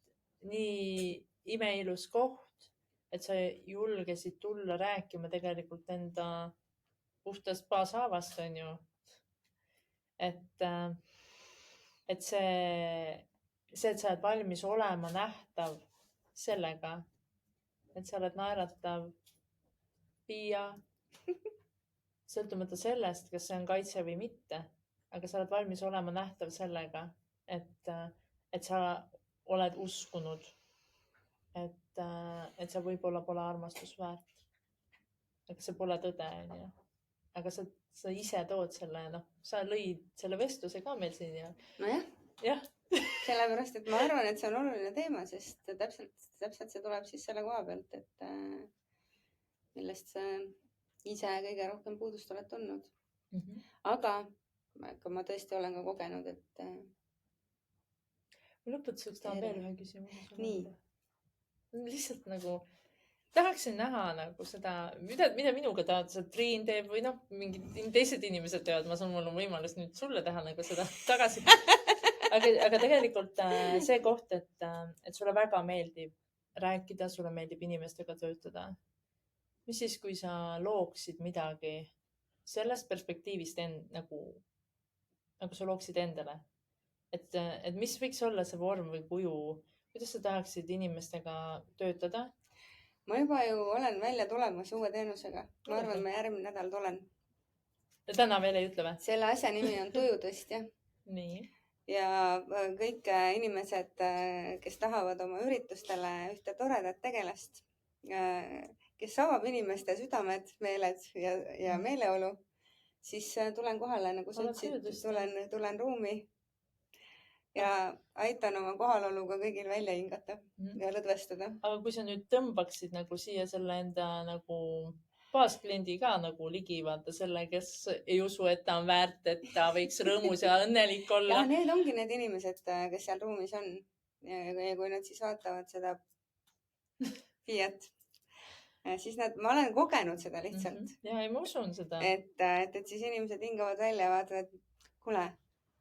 nii imeilus koht, et sa julgesid tulla rääkima tegelikult enda puhtast baashaavast, on ju. Et see, et sa oled valmis olema nähtav sellega, et sa oled naeratav Piia, sõltumata sellest, kas see on kaitse või mitte, aga sa oled valmis olema nähtav sellega, et sa oled uskunud, et sa võib-olla pole armastus väärt. aga see pole tõde, onju. Aga sa ise tood selle, sa lõid selle vestluse ka meil siin ja. Nojah. Jah. Sellepärast, et ma arvan, et see on oluline teema, sest täpselt see tuleb siis selle koha pealt, et millest sa ise kõige rohkem puudust oled tundnud. Aga ma tõesti olen ka kogenud, et lõpetuseks tahan veel ühe küsimuse. Nii. Lihtsalt nagu tahaksin näha nagu seda, mida minuga tahad, see Triin teeb või mingid teised inimesed teevad. Mul on võimalus nüüd sulle teha nagu seda tagasi. Aga tegelikult see koht, et sulle väga meeldib rääkida, sulle meeldib inimestega töötada. Mis siis, kui sa looksid midagi sellest perspektiivist nagu sa looksid endale? Et mis võiks olla see vorm või kuju? Kuidas sa tahaksid inimestega töötada? Ma juba ju olen välja tulemas uue teenusega. Ma arvan, ma järgmine nädal tulen. Ja täna veel ei ütle või? Selle asja nimi on tujutõstja. Nii. Ja kõik inimesed, kes tahavad oma üritustele ühte toredat tegelast, kes avab inimeste südamed, meeled ja meeleolu, siis tulen kohale, nagu sa ütlesid, tulen ruumi ja aitan oma kohaloluga kõigil välja hingata ja lõdvestuda. Aga kui sa nüüd tõmbaksid nagu siia selle enda nagu baaskliendi ka nagu ligi, vaata selle, kes ei usu, et ta on väärt, et ta võiks rõõmus ja õnnelik olla. Ja need ongi need inimesed, kes seal ruumis on. Ja kui nad siis vaatavad seda Fiat, siis ma olen kogenud seda lihtsalt. Ja ma usun seda. Et siis inimesed hingavad välja ja vaatavad, kuule,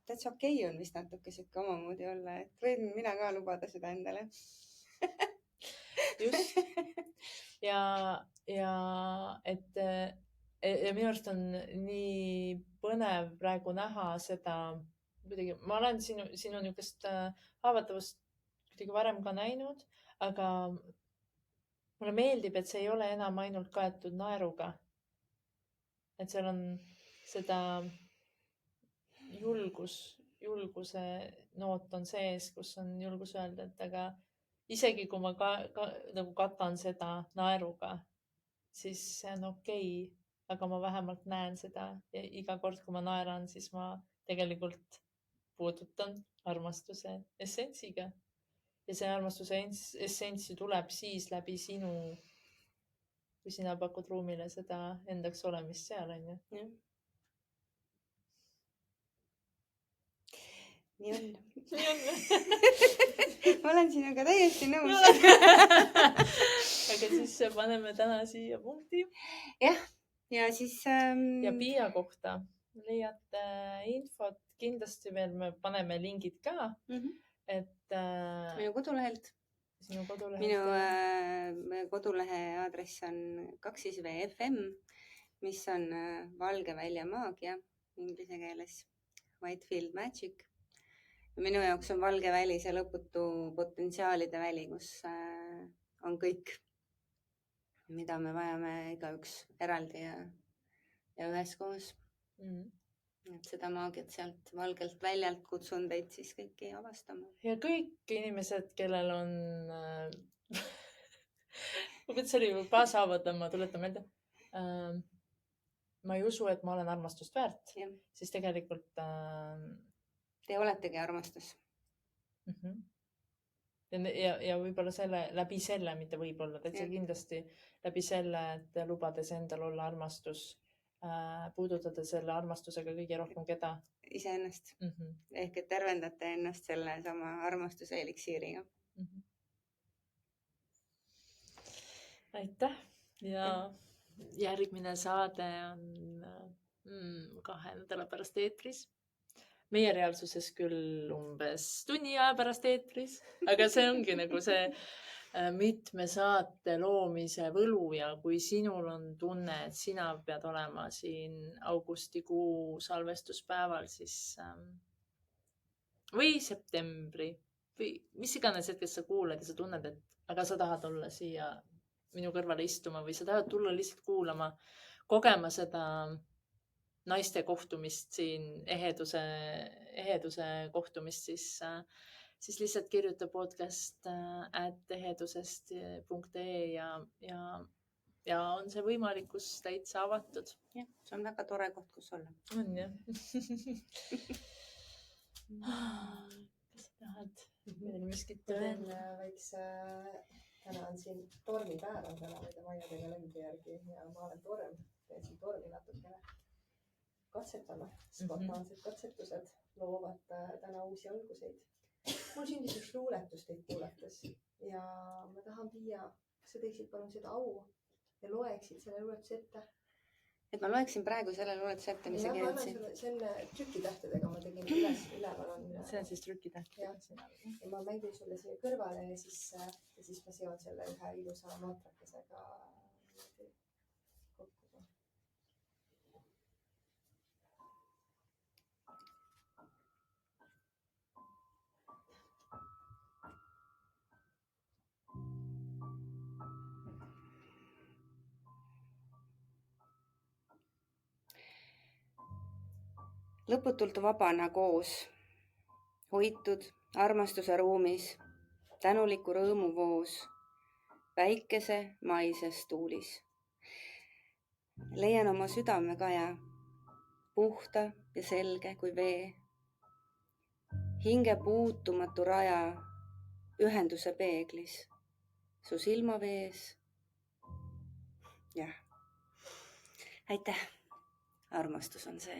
täitsa okei on vist natuke siuke omamoodi olla, et võin mina ka lubada seda endale. Just. Ja minu arust on nii põnev praegu näha seda, ma olen sinu niisugust haavatavust kuidagi varem ka näinud, aga mulle meeldib, et see ei ole enam ainult kaetud naeruga. Et seal on seda julguse noot on sees, kus on julgus öelda, et aga isegi kui ma nagu katan seda naeruga, siis see on okei, aga ma vähemalt näen seda ja iga kord, kui ma naeran, siis ma tegelikult puudutan armastuse essentsiga. Ja see armastuse essentsi tuleb siis läbi sinu, kui sina pakud ruumile seda endaks olemist seal, on ju? Nii on. Ma olen sinuga täiesti nõus. Aga siis paneme täna siia punkti. Jah, ja siis... Ja Piia kohta leiate infot. Kindlasti veel me paneme lingid ka. Et minu kodulehelt. Sinu kodulehelt. Minu kodulehe aadress on 2VFM, mis on Valge välja maagia inglise keeles. Whitefield Magic. Minu jaoks on valge väli see lõputu potentsiaalide väli, kus on kõik, mida me vajame igaüks eraldi ja üheskoos. Et seda maagiat sealt valgelt väljalt kutsun teid siis kõiki avastama. Ja kõik inimesed, kellel on see oli kaashaavad, ma tuletan meelde. Ma ei usu, et ma olen armastust väärt, siis tegelikult te oletegi armastus. Ja võib-olla läbi selle, mitte võib-olla, täitsa kindlasti läbi selle, et lubades endal olla armastus, puudutada selle armastusega kõige rohkem keda? Iseennast. Ehk et tervendate ennast selle sama armastuse eliksiiriga. Aitäh! Ja järgmine saade on 2 nädala pärast eetris. Meie reaalsuses küll umbes tunni aja pärast eetris, aga see ongi nagu see mitme saate loomise võlu ja kui sinul on tunne, et sina pead olema siin augustikuu salvestuspäeval, siis või septembri või mis iganes hetkest sa kuulad ja sa tunned, et aga sa tahad olla siia minu kõrvale istuma või sa tahad tulla lihtsalt kuulama, kogema seda naiste kohtumist siin, eheduse kohtumist, siis lihtsalt kirjuta podcast @ehedusest.ee ja ja on see võimalikkus täitsa avatud. jah, see on väga tore koht, kus olla. On jah. Kas sa tahad veel miskit öelda? Väikse, täna on siin tormipäev on täna nende Maia kalendri järgi ja ma olen torm, teen siin tormi natukene. Katsetame, spontaansed katsetused loovad täna uusi alguseid. Mul sündis üks luuletus teid kuulates ja ma tahan viia, kas sa teeksid palun seda au ja loeksid selle luuletuse ette? Et ma loeksin praegu selle luuletuse ette, mis sa kirjutasid. See on trükitähtedega, ma tegin üleval on. See on siis trükitähtedega. Ja ma mängin sulle siia kõrvale ja siis ma seon selle ühe ilusa mantrakesega kokku. Lõputult vabana koos, hoitud armastuse ruumis, tänuliku rõõmu voos, päikese maises tuulis. Leian oma südame kaja, puhta ja selge kui vee, hinge puutumatu raja, ühenduse peeglis, su silmavees. Jah, aitäh, armastus on see.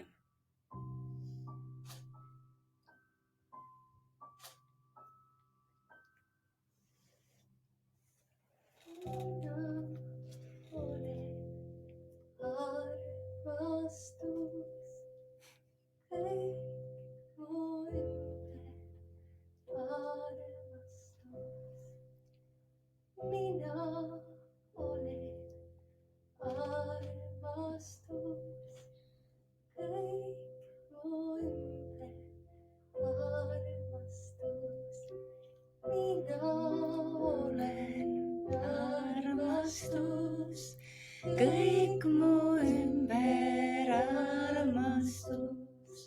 Kõik mu ümber armastus,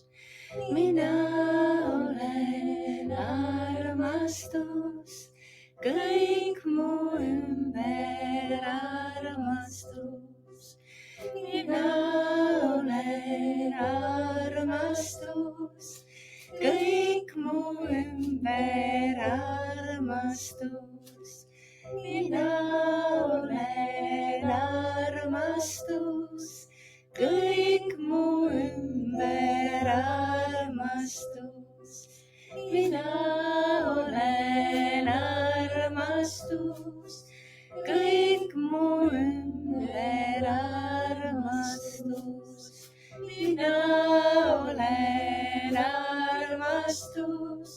mina olen armastus. Kõik mu ümber armastus, mina olen armastus. Kõik mu ümber armastus, mina olen armastus. Kõik mu ümber armastus, mina olen armastus. Kõik mu ümber armastus, mina olen armastus.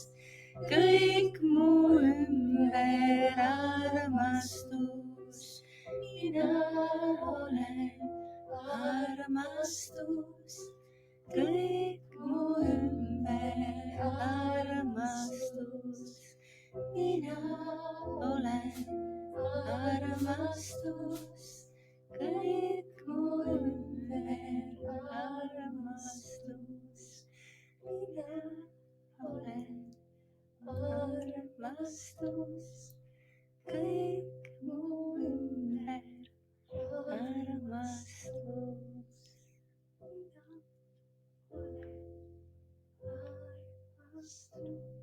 Kõik mu ümber armastus, mina olen armastus. Kõik mu ümber armastus, mina olen armastus. Kõik mu ümber armastus, mina olen armastus. Kõik mu ümber armastus, mina olen armastus.